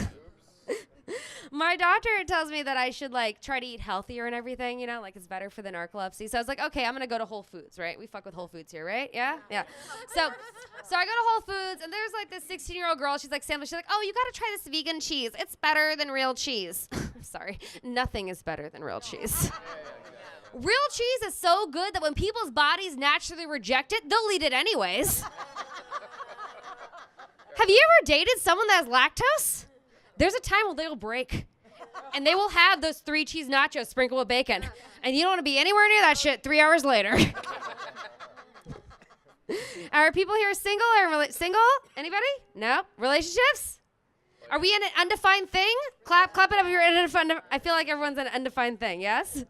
My doctor tells me that I should, like, try to eat healthier and everything, you know, like it's better for the narcolepsy. So I was like, okay, I'm going to go to Whole Foods, right? We fuck with Whole Foods here, right? Yeah? Yeah. So I go to Whole Foods, and there's, like, this 16-year-old girl. She's like, Sandra, she's like, oh, you got to try this vegan cheese. It's better than real cheese. I'm sorry. Nothing is better than real cheese. Real cheese is so good that when people's bodies naturally reject it, they'll eat it anyways. Have you ever dated someone that has lactose? There's a time when they'll break. And they will have those 3 cheese nachos sprinkled with bacon. And you don't want to be anywhere near that shit 3 hours later. Are people here single or single? Anybody? No? Relationships? Are we in an undefined thing? Clap it up if you're in an undefined. I feel like everyone's in an undefined thing, yes?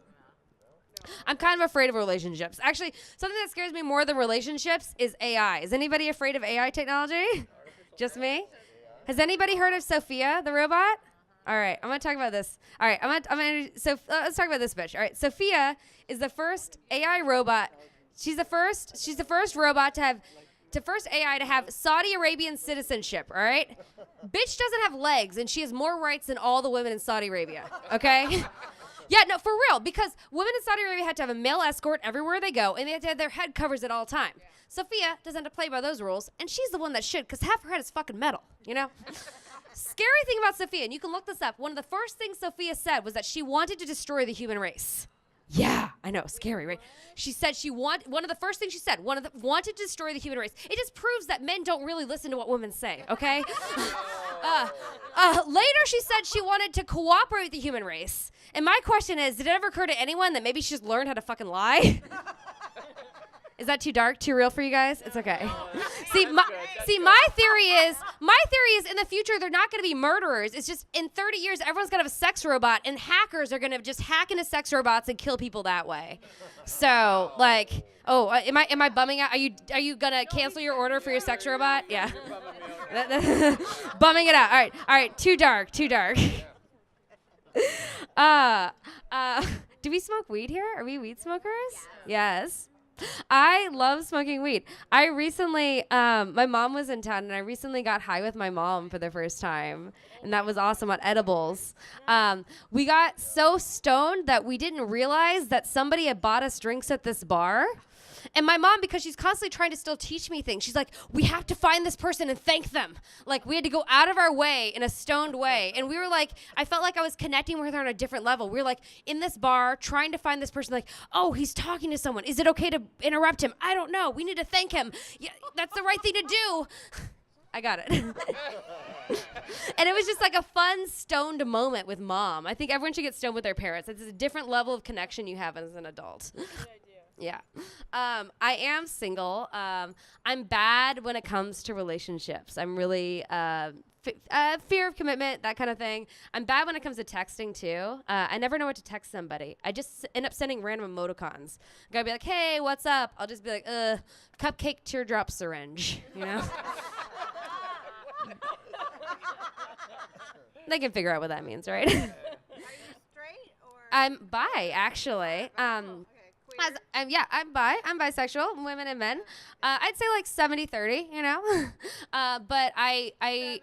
I'm kind of afraid of relationships. Actually, something that scares me more than relationships is AI. Is anybody afraid of AI technology? Just me? Has anybody heard of Sophia, the robot? All right, I'm going to talk about this. All right, let's talk about this bitch. All right, Sophia is the first AI robot. She's the first robot first AI to have Saudi Arabian citizenship, all right? Bitch doesn't have legs, and she has more rights than all the women in Saudi Arabia, okay? Yeah, no, for real, because women in Saudi Arabia have to have a male escort everywhere they go, and they have to have their head covers at all times. Sophia doesn't have to play by those rules, and she's the one that should, because half her head is fucking metal, you know? Scary thing about Sophia, and you can look this up, one of the first things Sophia said was that she wanted to destroy the human race. Yeah, I know, scary, right? She said one of the first things she said, wanted to destroy the human race. It just proves that men don't really listen to what women say, okay? Later, she said she wanted to cooperate with the human race. And my question is, did it ever occur to anyone that maybe she just learned how to fucking lie? Is that too dark, too real for you guys? It's okay. My theory is in the future they're not going to be murderers. It's just in 30 years everyone's going to have a sex robot, and hackers are going to just hack into sex robots and kill people that way. So, like, am I bumming out? Are you going to cancel your order for your sex robot? Yeah. Bumming it out. All right. Too dark. Do we smoke weed here? Are we weed smokers? Yes. I love smoking weed. I recently, my mom was in town, and I recently got high with my mom for the first time, and that was awesome on edibles. We got so stoned that we didn't realize that somebody had bought us drinks at this bar, And my mom, because she's constantly trying to still teach me things, she's like, we have to find this person and thank them. Like, we had to go out of our way in a stoned way. And we were like, I felt like I was connecting with her on a different level. We were like in this bar trying to find this person, like, oh, he's talking to someone. Is it okay to interrupt him? I don't know. We need to thank him. Yeah, that's the right thing to do. I got it. And it was just like a fun stoned moment with mom. I think everyone should get stoned with their parents. It's a different level of connection you have as an adult. Yeah. I am single. I'm bad when it comes to relationships. I'm really fear of commitment, that kind of thing. I'm bad when it comes to texting too. I never know what to text somebody. I just end up sending random emoticons. I'm gonna be like, hey, what's up? I'll just be like, cupcake teardrop syringe, you know? They can figure out what that means, right? Are you straight or? I'm bi, actually. I'm bi. I'm bisexual, women and men. I'd say like 70-30, you know? But I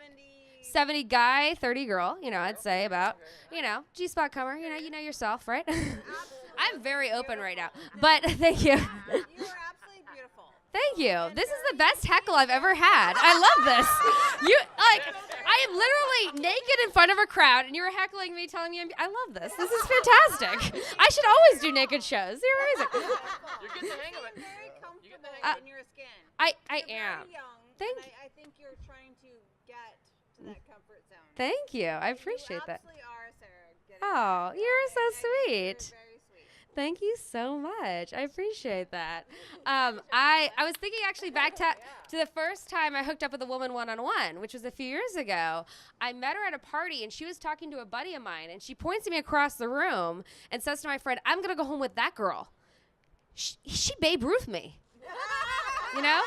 70 guy, 30 girl, you know, I'd say about, you know, G-spot comer, you know yourself, right? I'm very open right now. But thank you. You are absolutely beautiful. Thank you. This is the best heckle I've ever had. I love this. I am literally naked in front of a crowd, and you were heckling me, telling me I love this. This is fantastic. I should always do naked shows. You're amazing. You're getting the hang of it. Very comfortable in your skin. I You're am. very young, Thank and I think you're trying to get to that comfort zone. Thank you. I appreciate that. You absolutely are, Sarah. Getting Oh, there. you're so I think sweet. You're very sweet. Thank you so much. I appreciate that. I was thinking actually back to the first time I hooked up with a woman one-on-one, which was a few years ago. I met her at a party, and she was talking to a buddy of mine, and she points at me across the room and says to my friend, I'm going to go home with that girl. She Babe Ruth me. You know?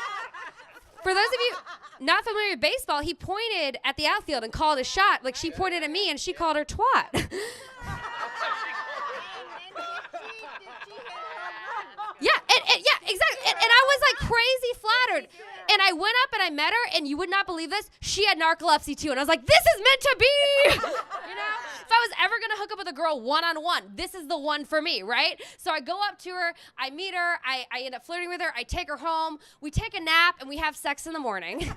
For those of you not familiar with baseball, he pointed at the outfield and called a shot. Like, she pointed at me, and she called her twat. Yeah, exactly. And I was like crazy flattered. And I went up and I met her, and you would not believe this, she had narcolepsy too. And I was like, this is meant to be. You know? If I was ever going to hook up with a girl one-on-one, this is the one for me, right? So I go up to her, I meet her, I end up flirting with her, I take her home, we take a nap, and we have sex in the morning.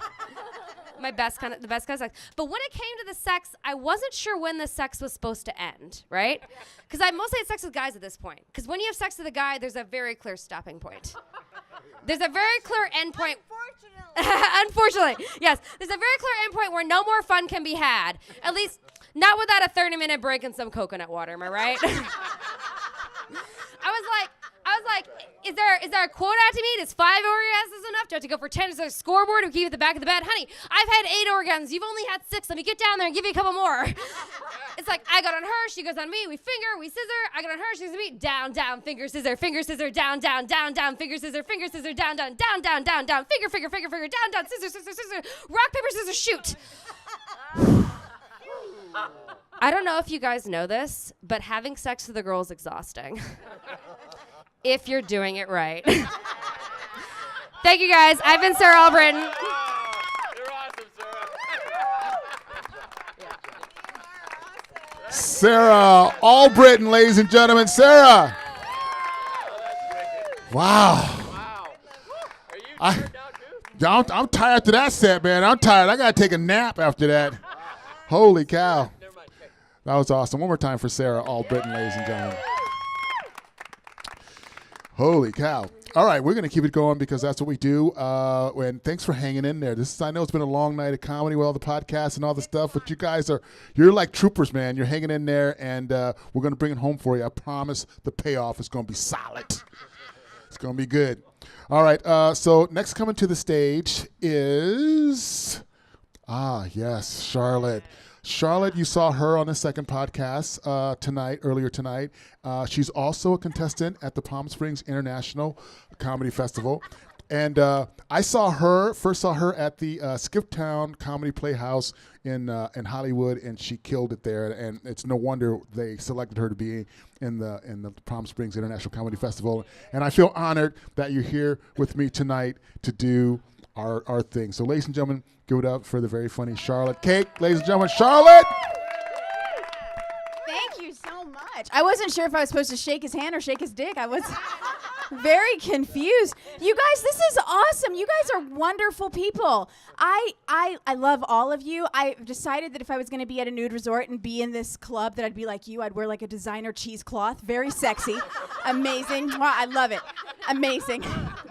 The best kind of sex. But when it came to the sex, I wasn't sure when the sex was supposed to end, right? Because I mostly had sex with guys at this point. Because when you have sex with a guy, there's a very clear stopping point. There's a very clear end point. Unfortunately, yes. There's a very clear end point where no more fun can be had. At least not without a 30-minute break and some coconut water, am I right? I was like, is there a quote I have to meet? Is 5 orgasms enough? Do I have to go for 10? Is there a scoreboard we keep at the back of the bed? Honey, I've had 8 orgasms. You've only had 6. Let me get down there and give you a couple more. It's like, I got on her, she goes on me, we finger, we scissor. I got on her, she goes on me, down, down, finger, scissor, down, down, down, down, finger, scissor, down, down, down, down, down, down, finger, down, down, scissor, rock, paper, scissors, shoot. I don't know if you guys know this, but having sex with a girl is exhausting. If you're doing it right. Thank you, guys. I've been Sarah Albritton. You're awesome, Sarah. Sarah Albritton, ladies and gentlemen. Sarah. Wow. Are you turned out too? I'm tired after that set, man. I'm tired. I got to take a nap after that. Holy cow. Never mind. That was awesome. One more time for Sarah Albritton, ladies and gentlemen. Holy cow. All right, we're going to keep it going because that's what we do. And thanks for hanging in there. I know it's been a long night of comedy with all the podcasts and all the stuff, but you guys you're like troopers, man. You're hanging in there, and we're going to bring it home for you. I promise the payoff is going to be solid. It's going to be good. All right, so next coming to the stage is, yes, Charlotte. Charlotte, you saw her on the second podcast earlier tonight. She's also a contestant at the Palm Springs International Comedy Festival. And I first saw her at the Skiptown Comedy Playhouse in Hollywood, and she killed it there. And it's no wonder they selected her to be in the Palm Springs International Comedy Festival. And I feel honored that you're here with me tonight to do our thing. So, ladies and gentlemen, give it up for the very funny Charlotte Cake. Ladies and gentlemen, Charlotte! Thank you so much. I wasn't sure if I was supposed to shake his hand or shake his dick. very confused. You guys, this is awesome. You guys are wonderful people. I love all of you. I decided that if I was going to be at a nude resort and be in this club, that I'd be like you. I'd wear like a designer cheesecloth. Very sexy. Amazing. Wow, I love it. Amazing.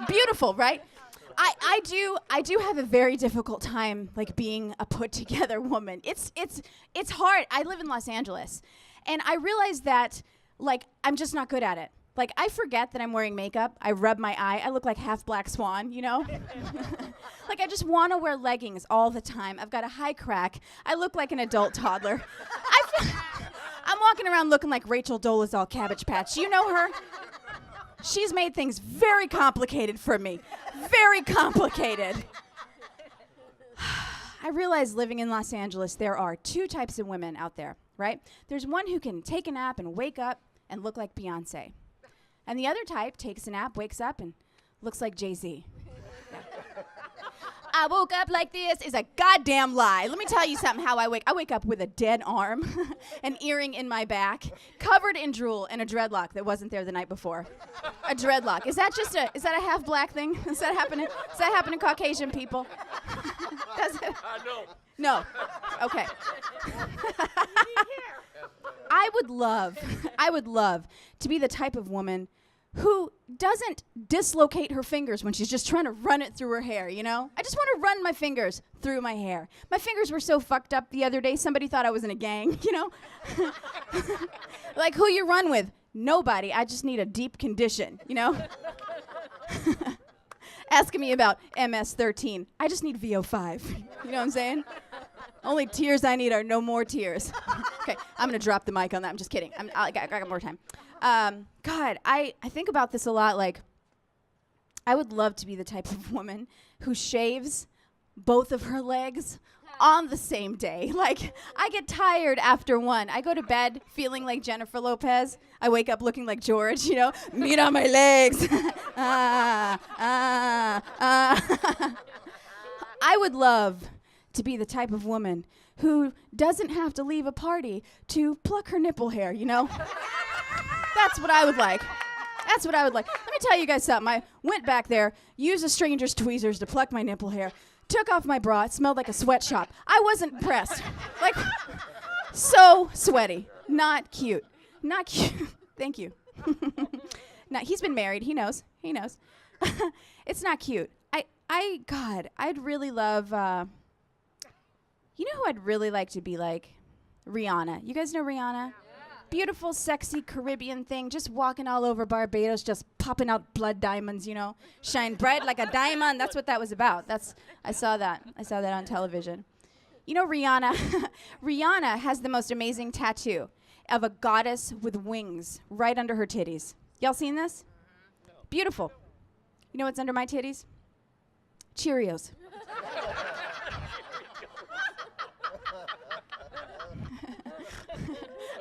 Beautiful, right? I do have a very difficult time like being a put together woman. It's hard. I live in Los Angeles, and I realize that like I'm just not good at it. Like I forget that I'm wearing makeup. I rub my eye. I look like half Black Swan, you know? Like I just want to wear leggings all the time. I've got a high crack. I look like an adult toddler. I'm walking around looking like Rachel Dolezal Cabbage Patch. You know her? She's made things very complicated for me. Very complicated. I realize living in Los Angeles, there are two types of women out there, right? There's one who can take a nap and wake up and look like Beyonce. And the other type takes a nap, wakes up, and looks like Jay-Z. Yeah. I woke up like this is a goddamn lie. Let me tell you something how I wake. I wake up with a dead arm, an earring in my back, covered in drool, and a dreadlock that wasn't there the night before. A dreadlock. Is that a half black thing? Does that happen to Caucasian people? Does it? No. Okay. I would love to be the type of woman who doesn't dislocate her fingers when she's just trying to run it through her hair, you know? I just want to run my fingers through my hair. My fingers were so fucked up the other day, somebody thought I was in a gang, you know? Like, who you run with? Nobody. I just need a deep condition, you know? Asking me about MS-13. I just need VO5. You know what I'm saying? Only tears I need are no more tears. Okay, I'm going to drop the mic on that. I'm just kidding. I got more time. God, I think about this a lot. Like, I would love to be the type of woman who shaves both of her legs on the same day. Like, I get tired after one. I go to bed feeling like Jennifer Lopez. I wake up looking like George, you know? Meat on my legs. I would love to be the type of woman who doesn't have to leave a party to pluck her nipple hair, you know? That's what I would like. That's what I would like. Let me tell you guys something. I went back there, used a stranger's tweezers to pluck my nipple hair, took off my bra. It smelled like a sweatshop. I wasn't impressed. Like, so sweaty. Not cute. Not cute. Thank you. No, he's been married. He knows. He knows. It's not cute. God, I'd really love, you know who I'd really like to be like? Rihanna. You guys know Rihanna? Beautiful, sexy Caribbean thing, just walking all over Barbados, just popping out blood diamonds, you know, shine bright like a diamond. That's what that was about. I saw that on television. You know, Rihanna, Rihanna has the most amazing tattoo of a goddess with wings right under her titties. Y'all seen this? Beautiful. You know what's under my titties? Cheerios.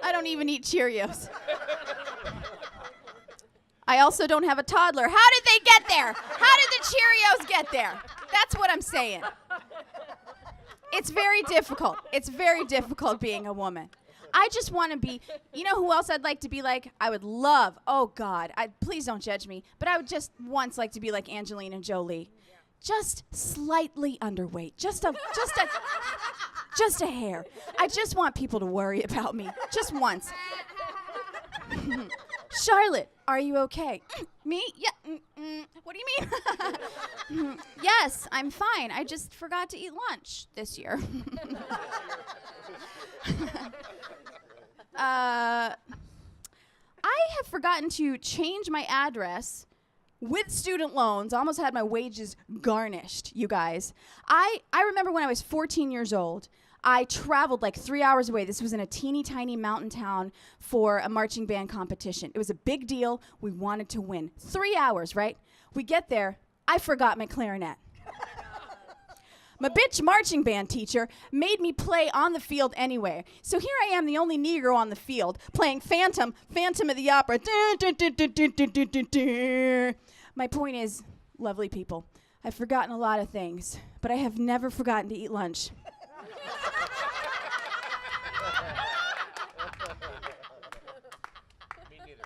I don't even eat Cheerios. I also don't have a toddler. How did they get there? How did the Cheerios get there? That's what I'm saying. It's very difficult. It's very difficult being a woman. I just want to be, you know who else I'd like to be like? I would love, oh God, please don't judge me, but I would just once like to be like Angelina Jolie. Just slightly underweight. Just a hair. I just want people to worry about me. Just once. Charlotte, are you okay? Me? Yeah. What do you mean? Yes, I'm fine. I just forgot to eat lunch this year. I have forgotten to change my address with student loans. Almost had my wages garnished, you guys. I remember when I was 14 years old, I traveled like 3 hours away. This was in a teeny tiny mountain town for a marching band competition. It was a big deal. We wanted to win. 3 hours, right? We get there. I forgot my clarinet. My bitch marching band teacher made me play on the field anyway. So here I am, the only Negro on the field, playing Phantom of the Opera. My point is, lovely people, I've forgotten a lot of things, but I have never forgotten to eat lunch. Me neither.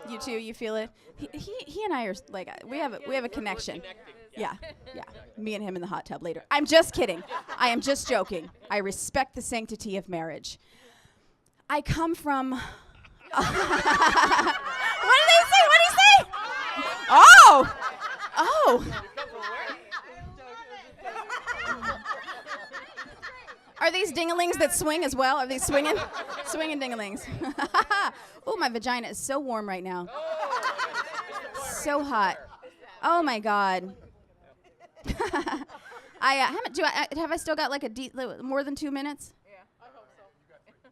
You too. You feel it. He and I are like we have a connection. Yeah. Me and him in the hot tub later. I'm just kidding. I am just joking. I respect the sanctity of marriage. I come from. What did they say? What did he say? Oh. Are these dingalings that swing as well? Are they swinging? Swinging dingalings. Oh, my vagina is so warm right now. So hot. Oh my God. Have I still got like more than 2 minutes? Yeah, I hope so.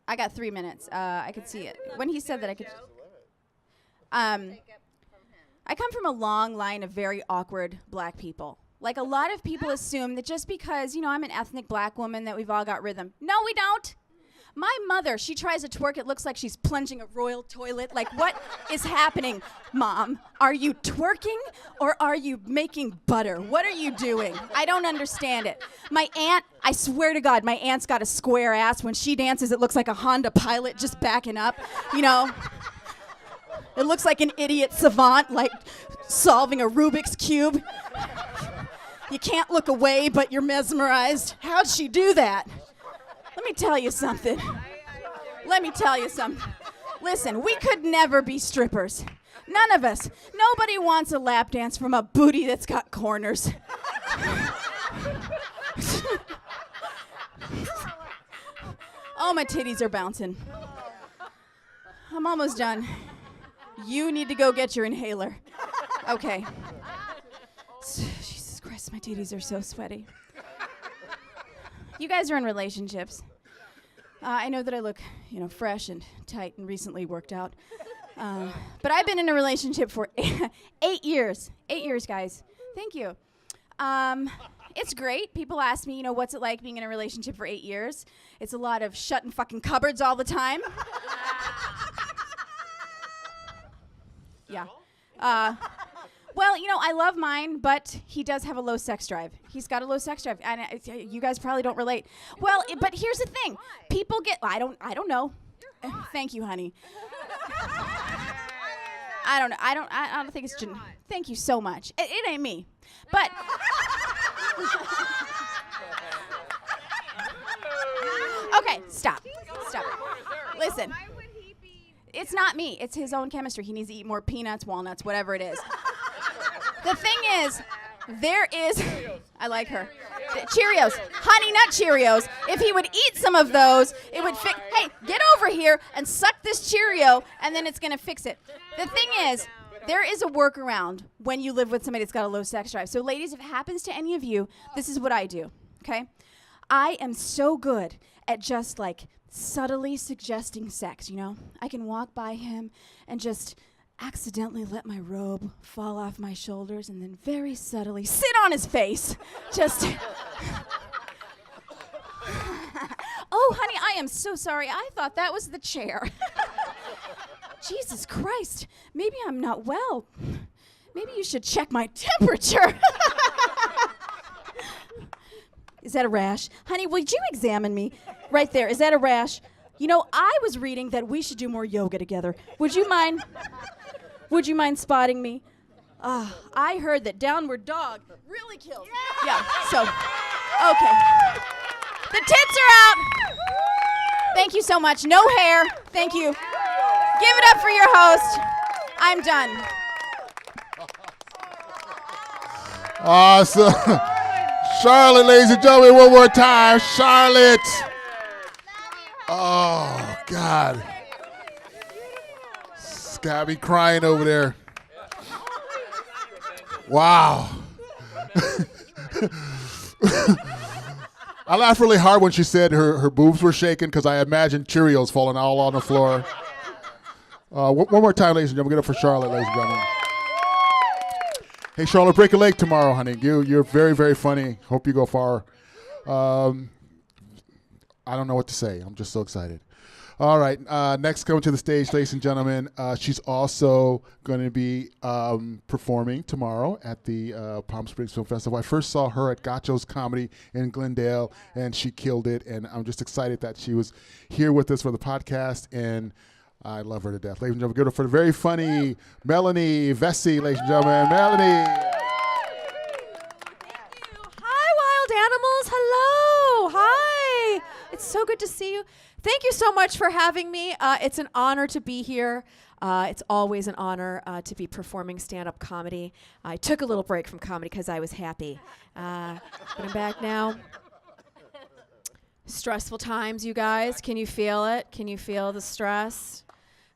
I got 3 minutes. I could see it. When he said that, I could. I come from a long line of very awkward black people. Like a lot of people assume that just because, I'm an ethnic black woman that we've all got rhythm. No, we don't. My mother, she tries to twerk. It looks like she's plunging a royal toilet. Like, what is happening, Mom? Are you twerking or are you making butter? What are you doing? I don't understand it. My aunt, I swear to God, my aunt's got a square ass. When she dances, it looks like a Honda Pilot just backing up, It looks like an idiot savant, like solving a Rubik's Cube. You can't look away, but you're mesmerized. How'd she do that? Let me tell you something. Listen, we could never be strippers. None of us. Nobody wants a lap dance from a booty that's got corners. Oh, my titties are bouncing. I'm almost done. You need to go get your inhaler. Okay. Jesus Christ, my titties are so sweaty. You guys are in relationships. I know that I look, fresh and tight and recently worked out. But I've been in a relationship for 8 years. 8 years, guys. Thank you. It's great. People ask me, what's it like being in a relationship for 8 years? It's a lot of shutting fucking cupboards all the time. Yeah. Well, I love mine, but he does have a low sex drive. He's got a low sex drive, and you guys probably don't relate. Well, but here's the thing: people get. I don't know. Thank you, honey. I don't know. I don't think it's. Thank you so much. It ain't me, but. Okay, stop. Listen. It's not me. It's his own chemistry. He needs to eat more peanuts, walnuts, whatever it is. The thing is, there is, I like her. Cheerios, Honey Nut Cheerios. If he would eat some of those, it would fix. Hey, get over here and suck this Cheerio, and then it's gonna fix it. The thing is, there is a workaround when you live with somebody that's got a low sex drive. So ladies, if it happens to any of you, this is what I do, okay? I am so good at just like subtly suggesting sex, I can walk by him and just accidentally let my robe fall off my shoulders and then very subtly sit on his face. Just, oh, honey, I am so sorry. I thought that was the chair. Jesus Christ, maybe I'm not well. Maybe you should check my temperature. Is that a rash? Honey, would you examine me? Right there, is that a rash? I was reading that we should do more yoga together. Would you mind spotting me? I heard that downward dog really kills. Yeah, so, okay. The tits are out. Thank you so much. No hair. Thank you. Give it up for your host. I'm done. Awesome. Charlotte, ladies and gentlemen, one more time. Charlotte. Oh, God. Scabby crying over there. Wow. I laughed really hard when she said her boobs were shaking because I imagined Cheerios falling all on the floor. One more time, ladies and gentlemen. Get up for Charlotte, ladies and gentlemen. Hey, Charlotte, break a leg tomorrow, honey. You're very, very funny. Hope you go far. I don't know what to say. I'm just so excited. All right. Next, coming to the stage, ladies and gentlemen, she's also going to be performing tomorrow at the Palm Springs Film Festival. I first saw her at Gotcho's Comedy in Glendale, and she killed it. And I'm just excited that she was here with us for the podcast. And I love her to death. Ladies and gentlemen, give it for the very funny Melanie Vesey, ladies and gentlemen. Melanie. Hi, wild animals. Hello. Hi. It's so good to see you. Thank you so much for having me. It's an honor to be here. It's always an honor to be performing stand-up comedy. I took a little break from comedy because I was happy. But I'm back now. Stressful times, you guys. Can you feel it? Can you feel the stress?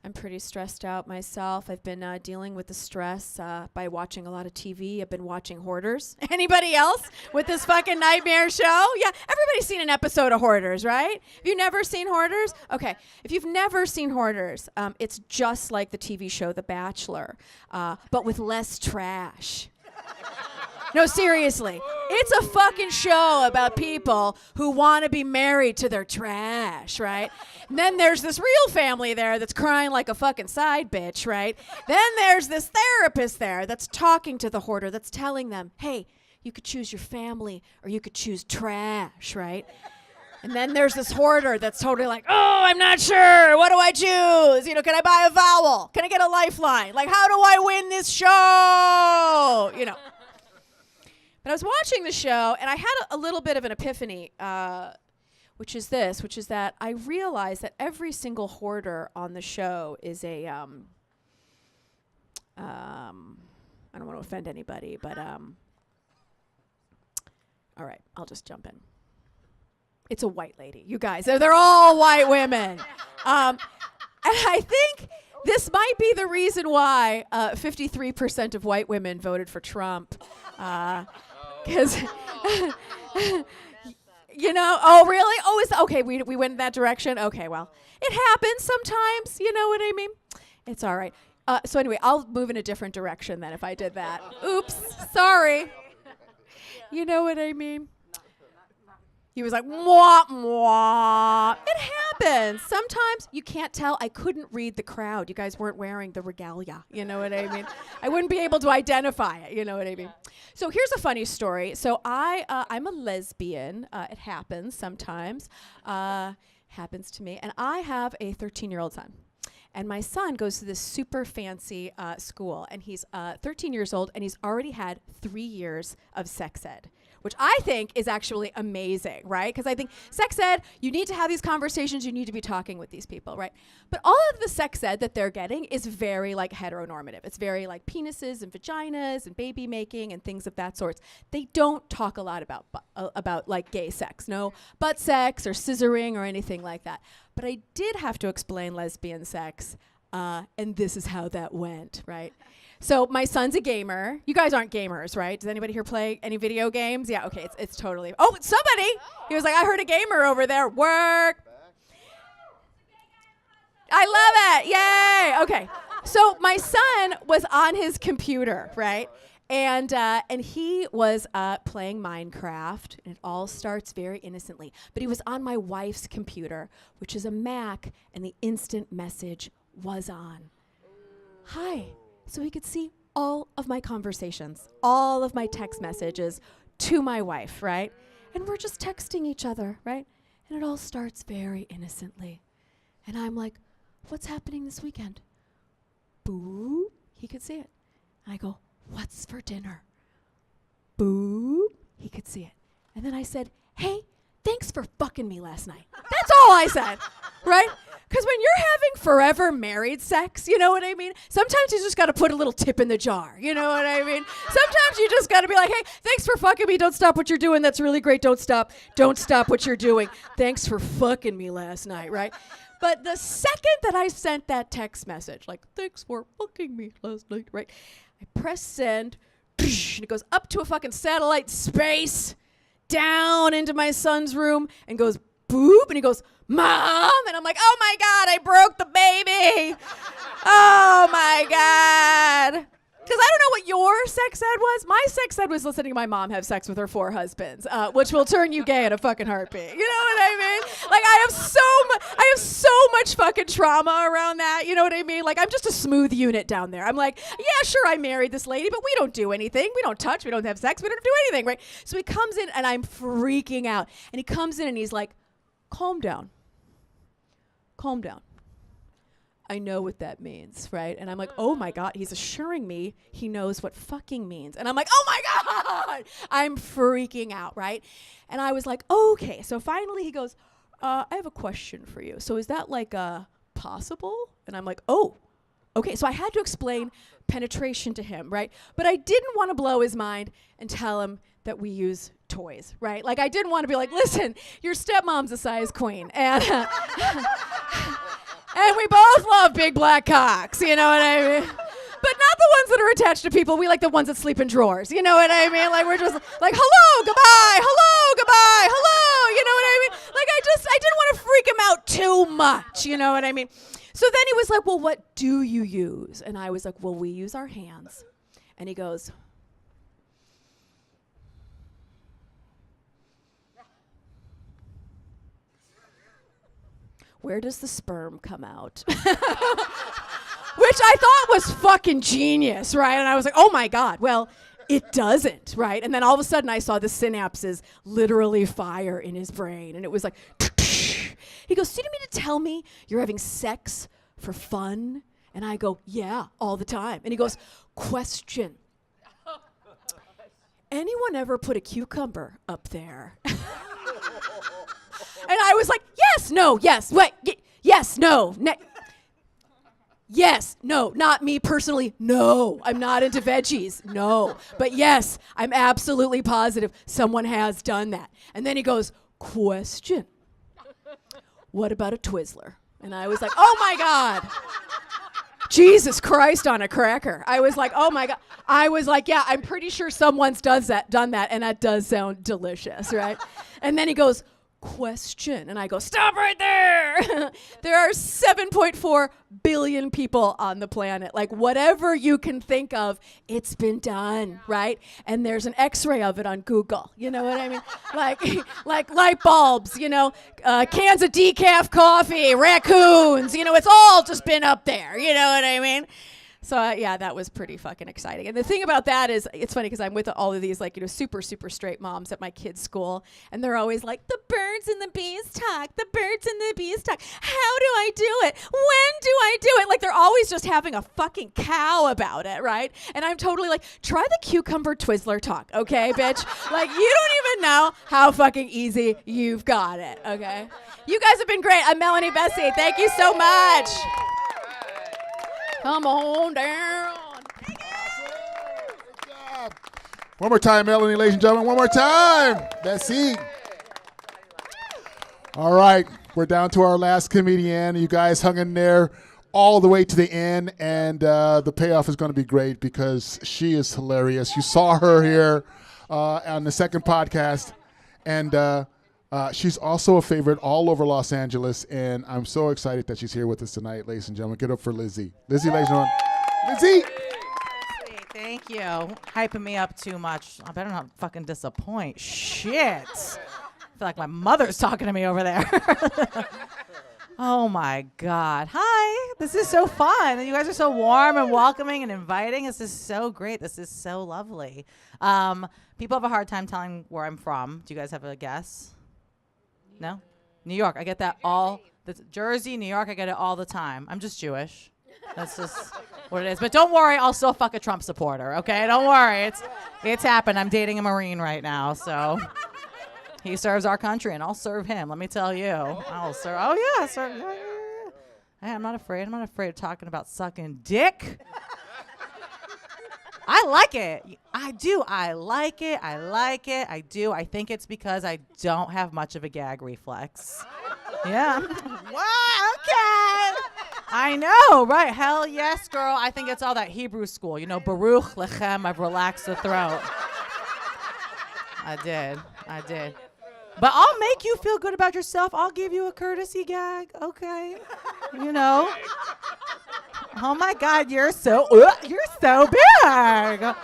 I'm pretty stressed out myself. I've been dealing with the stress by watching a lot of TV. I've been watching Hoarders. Anybody else with this fucking nightmare show? Yeah, everybody's seen an episode of Hoarders, right? Have you never seen Hoarders? Okay, if you've never seen Hoarders, it's just like the TV show The Bachelor, but with less trash. No, seriously. It's a fucking show about people who want to be married to their trash, right? And then there's this real family there that's crying like a fucking side bitch, right? Then there's this therapist there that's talking to the hoarder, that's telling them, hey, you could choose your family or you could choose trash, right? And then there's this hoarder that's totally like, oh, I'm not sure. What do I choose? You know, can I buy a vowel? Can I get a lifeline? Like, how do I win this show? You know. But I was watching the show, and I had a little bit of an epiphany, which is that I realized that every single hoarder on the show is a, I don't want to offend anybody, but, all right, I'll just jump in. It's a white lady, you guys. They're all white women. And I think this might be the reason why 53% of white women voted for Trump. Because, you know, oh, really? Oh, okay, we went in that direction? Okay, well, it happens sometimes, you know what I mean? It's all right. So anyway, I'll move in a different direction then if I did that. Oops, sorry. You know what I mean? He was like, mwah, mwah. It happens. Sometimes you can't tell. I couldn't read the crowd. You guys weren't wearing the regalia. You know what I mean? I wouldn't be able to identify it. You know what I mean? So here's a funny story. So I'm a lesbian. It happens sometimes. Happens to me. And I have a 13-year-old son. And my son goes to this super fancy school. And he's 13 years old. And he's already had 3 years of sex ed, which I think is actually amazing, right? Because I think sex ed, you need to have these conversations, you need to be talking with these people, right? But all of the sex ed that they're getting is very like heteronormative. It's very like penises and vaginas and baby making and things of that sort. They don't talk a lot about like gay sex, no butt sex or scissoring or anything like that. But I did have to explain lesbian sex, and this is how that went, right? So my son's a gamer. You guys aren't gamers, right? Does anybody here play any video games? Yeah, okay, it's totally. Oh, somebody! He was like, I heard a gamer over there. Work! I love it! Yay! Okay, so my son was on his computer, right? And he was playing Minecraft, and it all starts very innocently. But he was on my wife's computer, which is a Mac, and the instant message was on. Hi. So he could see all of my conversations, all of my text messages to my wife, right? And we're just texting each other, right? And it all starts very innocently. And I'm like, what's happening this weekend? Boop. He could see it. And I go, what's for dinner? Boop. He could see it. And then I said, hey, thanks for fucking me last night. That's all I said, right? Because when you're having forever married sex, you know what I mean? Sometimes you just got to put a little tip in the jar. You know what I mean? Sometimes you just got to be like, hey, thanks for fucking me. Don't stop what you're doing. That's really great. Don't stop. Don't stop what you're doing. Thanks for fucking me last night, right? But the second that I sent that text message, like, thanks for fucking me last night, right? I press send, and it goes up to a fucking satellite space, down into my son's room, and goes boop, and he goes, Mom! And I'm like, oh my God, I broke the baby. Oh my God. Because I don't know what your sex ed was. My sex ed was listening to my mom have sex with her 4 husbands, which will turn you gay in a fucking heartbeat. You know what I mean? Like, I have so much fucking trauma around that. You know what I mean? Like, I'm just a smooth unit down there. I'm like, yeah, sure, I married this lady, but we don't do anything. We don't touch. We don't have sex. We don't do anything, right? So he comes in, and I'm freaking out. And he comes in, and he's like, calm down. Calm down. I know what that means, right? And I'm like, oh my God, he's assuring me he knows what fucking means. And I'm like, oh my God, I'm freaking out, right? And I was like, okay. So finally he goes, I have a question for you. So is that like possible? And I'm like, oh, okay. So I had to explain penetration to him, right? But I didn't want to blow his mind and tell him that we use toys, right? Like I didn't want to be like, listen, your stepmom's a size queen. And and we both love big black cocks, you know what I mean? But not the ones that are attached to people. We like the ones that sleep in drawers, you know what I mean? Like we're just like, hello, goodbye, hello, you know what I mean? Like I didn't want to freak him out too much, you know what I mean? So then he was like, well, what do you use? And I was like, well, we use our hands. And he goes, where does the sperm come out? Which I thought was fucking genius, right? And I was like, oh my God, well, it doesn't, right? And then all of a sudden I saw the synapses literally fire in his brain. And it was like, he goes, so you mean to tell me you're having sex for fun? And I go, yeah, all the time. And he goes, question. Anyone ever put a cucumber up there? And I was like, yes, no, yes, wait, yes, no, yes, no, not me personally, no, I'm not into veggies, no. But yes, I'm absolutely positive someone has done that. And then he goes, question. What about a Twizzler? And I was like, oh my God. Jesus Christ on a cracker. I was like, oh my God. I was like, yeah, I'm pretty sure someone's done that, and that does sound delicious, right? And then he goes, question. And I go, stop right there. There are 7.4 billion people on the planet. Like whatever you can think of, it's been done, right? And there's an x-ray of it on Google. You know what I mean? like light bulbs, you know, cans of decaf coffee, raccoons, you know, it's all just been up there. You know what I mean? So yeah, that was pretty fucking exciting. And the thing about that is, it's funny because I'm with all of these like, you know, super, super straight moms at my kids' school. And they're always like, the birds and the bees talk, the birds and the bees talk. How do I do it? When do I do it? Like they're always just having a fucking cow about it, right? And I'm totally like, try the cucumber Twizzler talk, okay, bitch? Like you don't even know how fucking easy you've got it, okay? You guys have been great. I'm Melanie Vesey. Thank you so much. Come on down. Good job. One more time, Melanie, ladies and gentlemen. One more time. Bessie. All right. We're down to our last comedian. You guys hung in there all the way to the end, and the payoff is going to be great because she is hilarious. You saw her here on the second podcast, and she's also a favorite all over Los Angeles, and I'm so excited that she's here with us tonight, ladies and gentlemen. Get up for Lizzy. Lizzy, ladies and gentlemen. Lizzy! Sweet, thank you. Hyping me up too much. I better not fucking disappoint. Shit. I feel like my mother's talking to me over there. Oh my God. Hi. This is so fun. You guys are so warm and welcoming and inviting. This is so great. This is so lovely. People have a hard time telling where I'm from. Do you guys have a guess? No? New York. I get that all the Jersey, New York, I get it all the time. I'm just Jewish. That's just what it is. But don't worry, I'll still fuck a Trump supporter, okay? Don't worry. It's happened. I'm dating a Marine right now, so he serves our country and I'll serve him. Let me tell you. I'll serve. Oh yeah, serve. Yeah. Hey, I'm not afraid. I'm not afraid of talking about sucking dick. I like it. I do. I like it. I like it. I do. I think it's because I don't have much of a gag reflex. Yeah. Wow, okay. I know, right? Hell yes, girl. I think it's all that Hebrew school. You know, Baruch Lechem, I've relaxed the throat. I did. But I'll make you feel good about yourself. I'll give you a courtesy gag, okay? You know. Oh my God, you're so big. So good.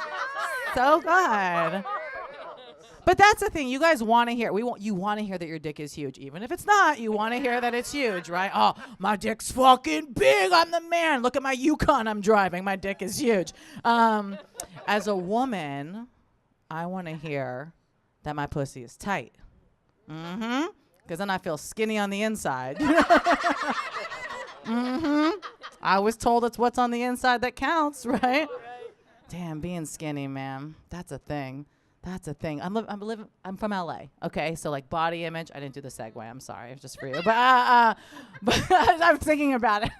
But that's the thing. You guys want to hear. You want to hear that your dick is huge, even if it's not. You want to hear that it's huge, right? Oh, my dick's fucking big. I'm the man. Look at my Yukon I'm driving. My dick is huge. As a woman, I want to hear that my pussy is tight. Because then I feel skinny on the inside. I was told it's what's on the inside that counts, right? Damn, being skinny, man. That's a thing. That's a thing. I'm from LA. Okay, so like body image. I didn't do the segue. I'm sorry. It's just for you. But I'm thinking about it.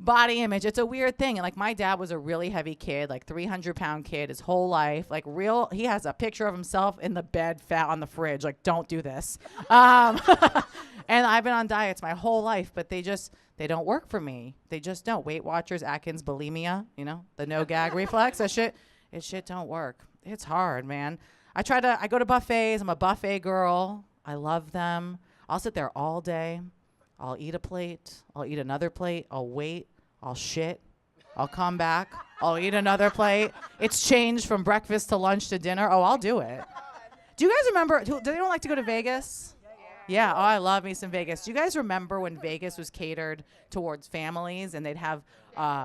Body image. It's a weird thing. And like my dad was a really heavy kid, like 300-pound kid his whole life. Like he has a picture of himself in the bed, fat on the fridge. Like, don't do this. And I've been on diets my whole life, but they don't work for me. They just don't. Weight Watchers, Atkins, bulimia, the no gag reflex. That shit don't work. It's hard, man. I go to buffets. I'm a buffet girl. I love them. I'll sit there all day. I'll eat a plate. I'll eat another plate. I'll wait. I'll shit. I'll come back. I'll eat another plate. It's changed from breakfast to lunch to dinner. Oh, I'll do it. Do you guys remember? Do anyone like to go to Vegas? Yeah. Oh, I love me some Vegas. Do you guys remember when Vegas was catered towards families and they'd have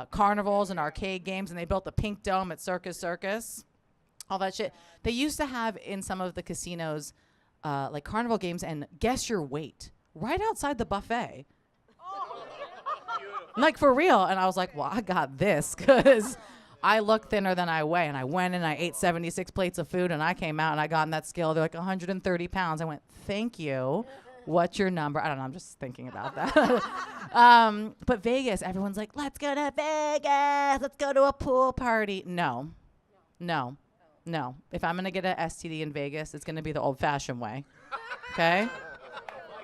carnivals and arcade games and they built the Pink Dome at Circus? All that shit. They used to have in some of the casinos like carnival games and guess your weight right outside the buffet. Like for real. And I was like, well, I got this because I look thinner than I weigh. And I went and I ate 76 plates of food and I came out and I got on that scale. They're like 130 pounds. I went, thank you. What's your number? I don't know. I'm just thinking about that. But Vegas, everyone's like, let's go to Vegas. Let's go to a pool party. No. If I'm going to get an STD in Vegas, it's going to be the old-fashioned way. Okay?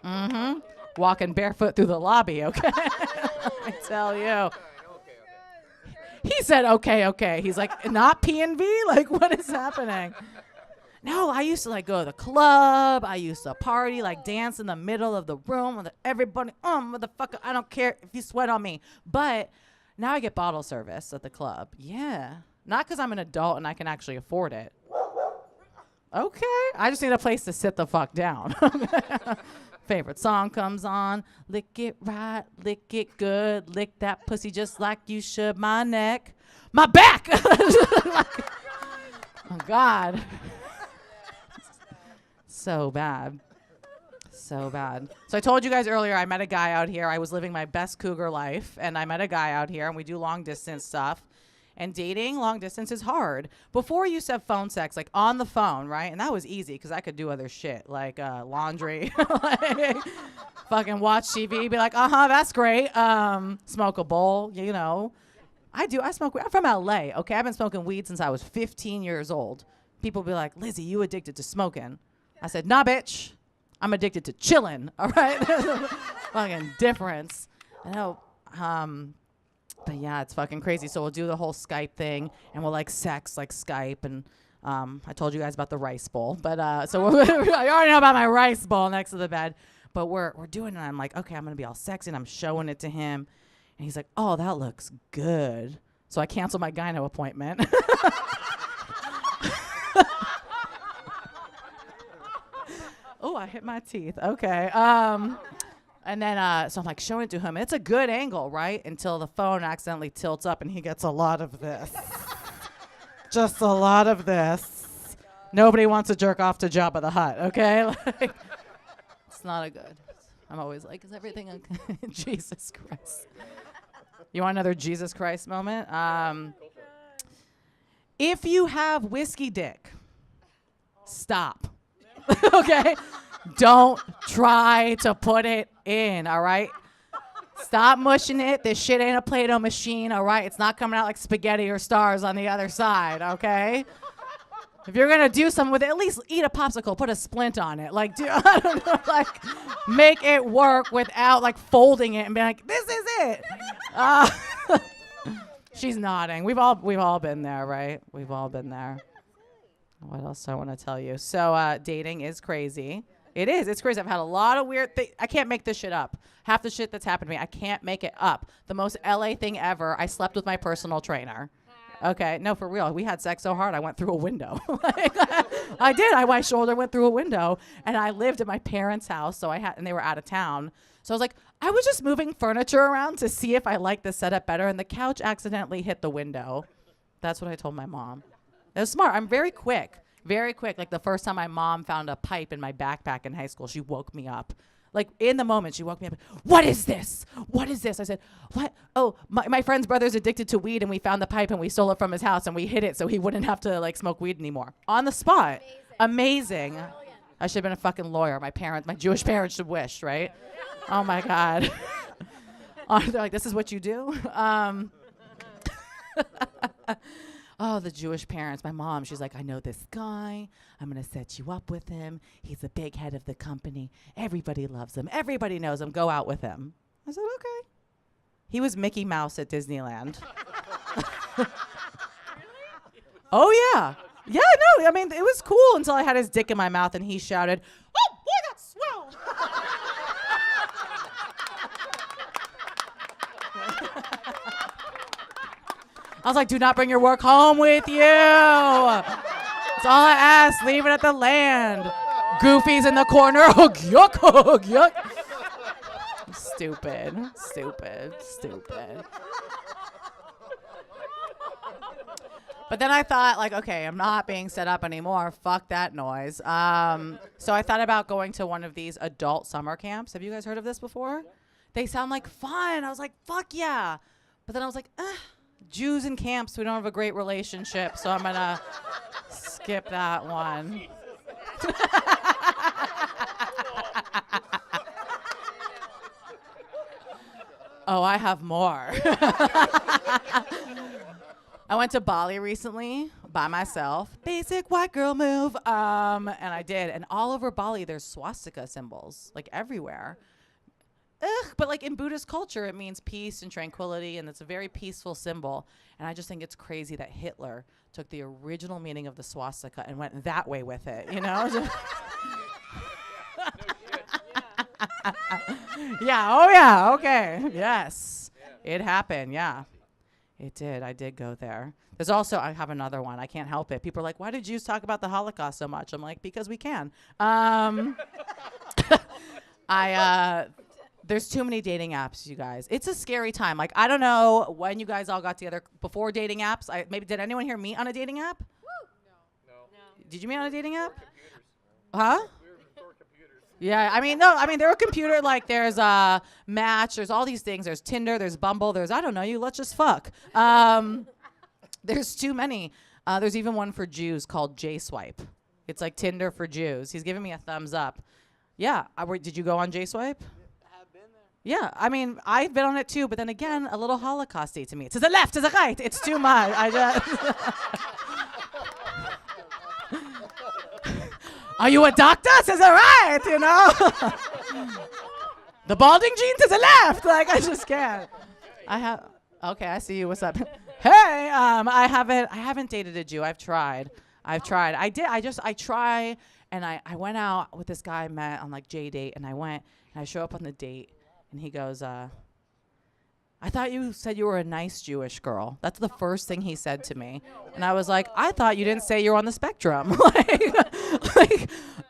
Mm-hmm. Walking barefoot through the lobby, okay? Let me tell you. He said, okay. He's like, not P&V? Like, what is happening? No, I used to, like, go to the club. I used to party, like, dance in the middle of the room with everybody. Motherfucker, I don't care if you sweat on me. But now I get bottle service at the club. Yeah. Not because I'm an adult and I can actually afford it. Okay. I just need a place to sit the fuck down. Favorite song comes on. Lick it right, lick it good. Lick that pussy just like you should my neck. My back! Oh, God. So bad. So I told you guys earlier I met a guy out here. I was living my best cougar life, and I met a guy out here, and we do long-distance stuff. And dating long distance is hard. Before you used to have phone sex, like on the phone, right? And that was easy because I could do other shit like laundry, like, fucking watch TV, be like, that's great. Smoke a bowl, I smoke weed. I'm from LA, okay? I've been smoking weed since I was 15 years old. People be like, Lizzy, you addicted to smoking? I said, nah, bitch. I'm addicted to chilling, all right? Fucking difference. I know. But yeah, it's fucking crazy. So we'll do the whole Skype thing, and we'll like sex like Skype. And I told you guys about the rice bowl, but I already know about my rice bowl next to the bed. But we're doing it. And I'm like, okay, I'm gonna be all sexy, and I'm showing it to him, and he's like, oh, that looks good. So I canceled my gyno appointment. Oh, I hit my teeth. Okay. And then, so I'm like showing it to him. It's a good angle, right? Until the phone accidentally tilts up and he gets a lot of this. Just a lot of this. Nobody wants to jerk off to Jabba the Hutt, okay? Like, it's not a good. I'm always like, is everything okay? Jesus Christ. You want another Jesus Christ moment? If you have whiskey dick, stop. Okay? Don't try to put it in, all right? Stop mushing it. This shit ain't a Play-Doh machine, all right? It's not coming out like spaghetti or stars on the other side, okay? If you're going to do something with it, at least eat a popsicle, put a splint on it. Like, I don't know, like, make it work without, like, folding it and being like, this is it. She's nodding. We've all been there, right? We've all been there. What else do I want to tell you? So dating is crazy. It is. It's crazy. I've had a lot of weird things. I can't make this shit up. Half the shit that's happened to me, I can't make it up. The most LA thing ever, I slept with my personal trainer. Okay. No, for real. We had sex so hard, I went through a window. I did. My shoulder went through a window. And I lived at my parents' house, and they were out of town. So I was like, I was just moving furniture around to see if I liked the setup better, and the couch accidentally hit the window. That's what I told my mom. It was smart. I'm very quick. Very quick. Like the first time my mom found a pipe in my backpack in high school, she woke me up. Like, in the moment, she woke me up. What is this? What is this? I said, what? Oh, my friend's brother's addicted to weed, and we found the pipe, and we stole it from his house, and we hid it so he wouldn't have to, like, smoke weed anymore. On the spot. Amazing. I should have been a fucking lawyer. My Jewish parents should wish, right? Oh, my God. They're like, this is what you do? Oh, the Jewish parents. My mom, she's like, I know this guy. I'm going to set you up with him. He's the big head of the company. Everybody loves him. Everybody knows him. Go out with him. I said, okay. He was Mickey Mouse at Disneyland. Oh, yeah. Yeah, no, I mean, it was cool until I had his dick in my mouth and he shouted, oh, boy, that's swell. I was like, do not bring your work home with you. That's all I ask. Leave it at the land. Goofy's in the corner. Oh, yuck, oh, yuck. Stupid. But then I thought, like, okay, I'm not being set up anymore. Fuck that noise. So I thought about going to one of these adult summer camps. Have you guys heard of this before? They sound like fun. I was like, fuck yeah. But then I was like, Jews in camps, we don't have a great relationship, so I'm going to skip that one. Oh, I have more. I went to Bali recently by myself. Basic white girl move. And I did. And all over Bali, there's swastika symbols, like everywhere. But like in Buddhist culture, it means peace and tranquility, and it's a very peaceful symbol. And I just think it's crazy that Hitler took the original meaning of the swastika and went that way with it, you know? Yeah, oh yeah, okay, yes. It happened, yeah. It did, I did go there. There's also, I have another one, I can't help it. People are like, why did Jews talk about the Holocaust so much? I'm like, because we can. There's too many dating apps, you guys. It's a scary time. Like, I don't know when you guys all got together before dating apps. Did anyone here meet on a dating app? Woo! No. Did you meet on a dating app? Huh? We were before computers. Yeah, there were computer, like, there's Match, there's all these things. There's Tinder, there's Bumble, there's, I don't know, let's just fuck. There's too many. There's even one for Jews called J-Swipe. It's like Tinder for Jews. He's giving me a thumbs up. Yeah, did you go on J-Swipe? Yeah, I mean, I've been on it too, but then again, a little Holocaust-y to me. To the left, to the right, it's too much. Are you a doctor? To the right, you know? The balding gene to the left. Like, I just can't. Okay, I see you. What's up? Hey, I haven't dated a Jew. I've tried. I try, and I went out with this guy I met on like J-Date, and I show up on the date. And he goes, I thought you said you were a nice Jewish girl. That's the first thing he said to me. And I was like, I thought you didn't say you're on the spectrum.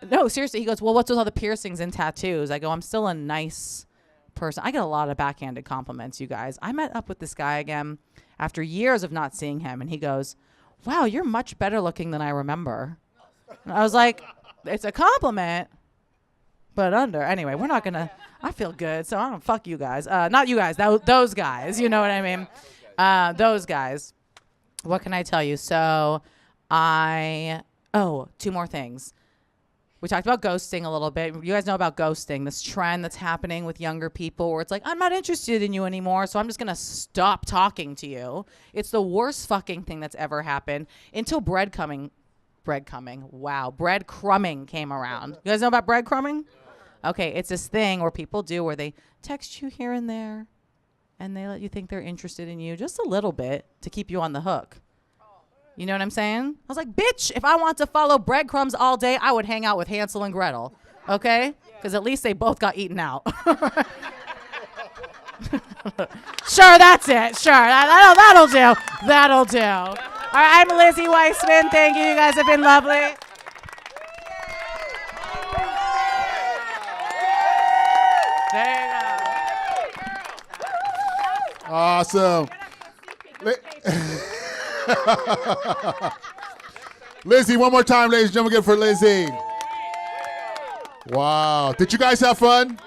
No, seriously. He goes, well, what's with all the piercings and tattoos? I go, I'm still a nice person. I get a lot of backhanded compliments, you guys. I met up with this guy again after years of not seeing him. And he goes, wow, you're much better looking than I remember. And I was like, it's a compliment. But anyway, we're not going to, I feel good, so I don't fuck you guys. Not you guys, those guys, you know what I mean? Those guys. What can I tell you? So two more things. We talked about ghosting a little bit. You guys know about ghosting, this trend that's happening with younger people where it's like, I'm not interested in you anymore, so I'm just going to stop talking to you. It's the worst fucking thing that's ever happened until breadcrumbing came around. You guys know about breadcrumbing? Okay, it's this thing where people do where they text you here and there, and they let you think they're interested in you just a little bit to keep you on the hook. You know what I'm saying? I was like, bitch, if I want to follow breadcrumbs all day, I would hang out with Hansel and Gretel, okay? Because at least they both got eaten out. Sure, that's it. Sure, that'll do. That'll do. All right, I'm Lizzy Weisman. Thank you. You guys have been lovely. There you go. Awesome. Lizzy, one more time, ladies and gentlemen, give it for Lizzy. Wow. Did you guys have fun?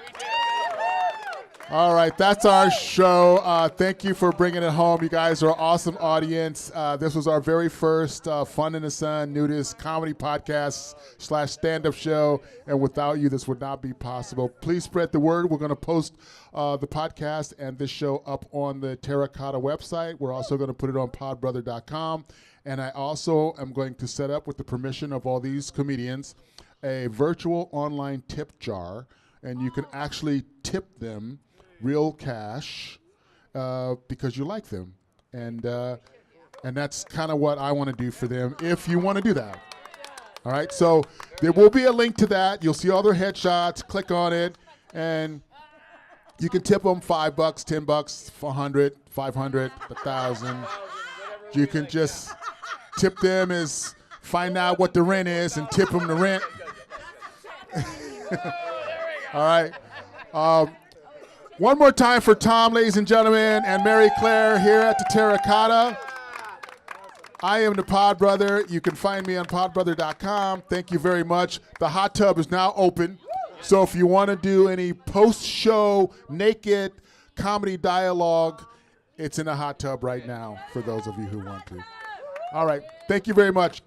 All right, that's our show. Thank you for bringing it home. You guys are an awesome audience. This was our very first Fun in the Sun Nudist comedy podcast / stand-up show, and without you, this would not be possible. Please spread the word. We're going to post the podcast and this show up on the Terra Cotta website. We're also going to put it on PodBrother.com, and I also am going to set up, with the permission of all these comedians, a virtual online tip jar, and you can actually tip them real cash because you like them, and that's kind of what I want to do for them if you want to do that. All right, so there will be a link to that. You'll see all their headshots. Click on it, and you can tip them $5, $10, 100, 500, 1,000. You can just tip them as find out what the rent is and tip them the rent. All right. One more time for Tom, ladies and gentlemen, and Mary Claire here at the Terra Cotta. I am the PodBrother. You can find me on PodBrother.com. Thank you very much. The hot tub is now open, so if you want to do any post-show naked comedy dialogue, it's in the hot tub right now for those of you who want to. All right. Thank you very much.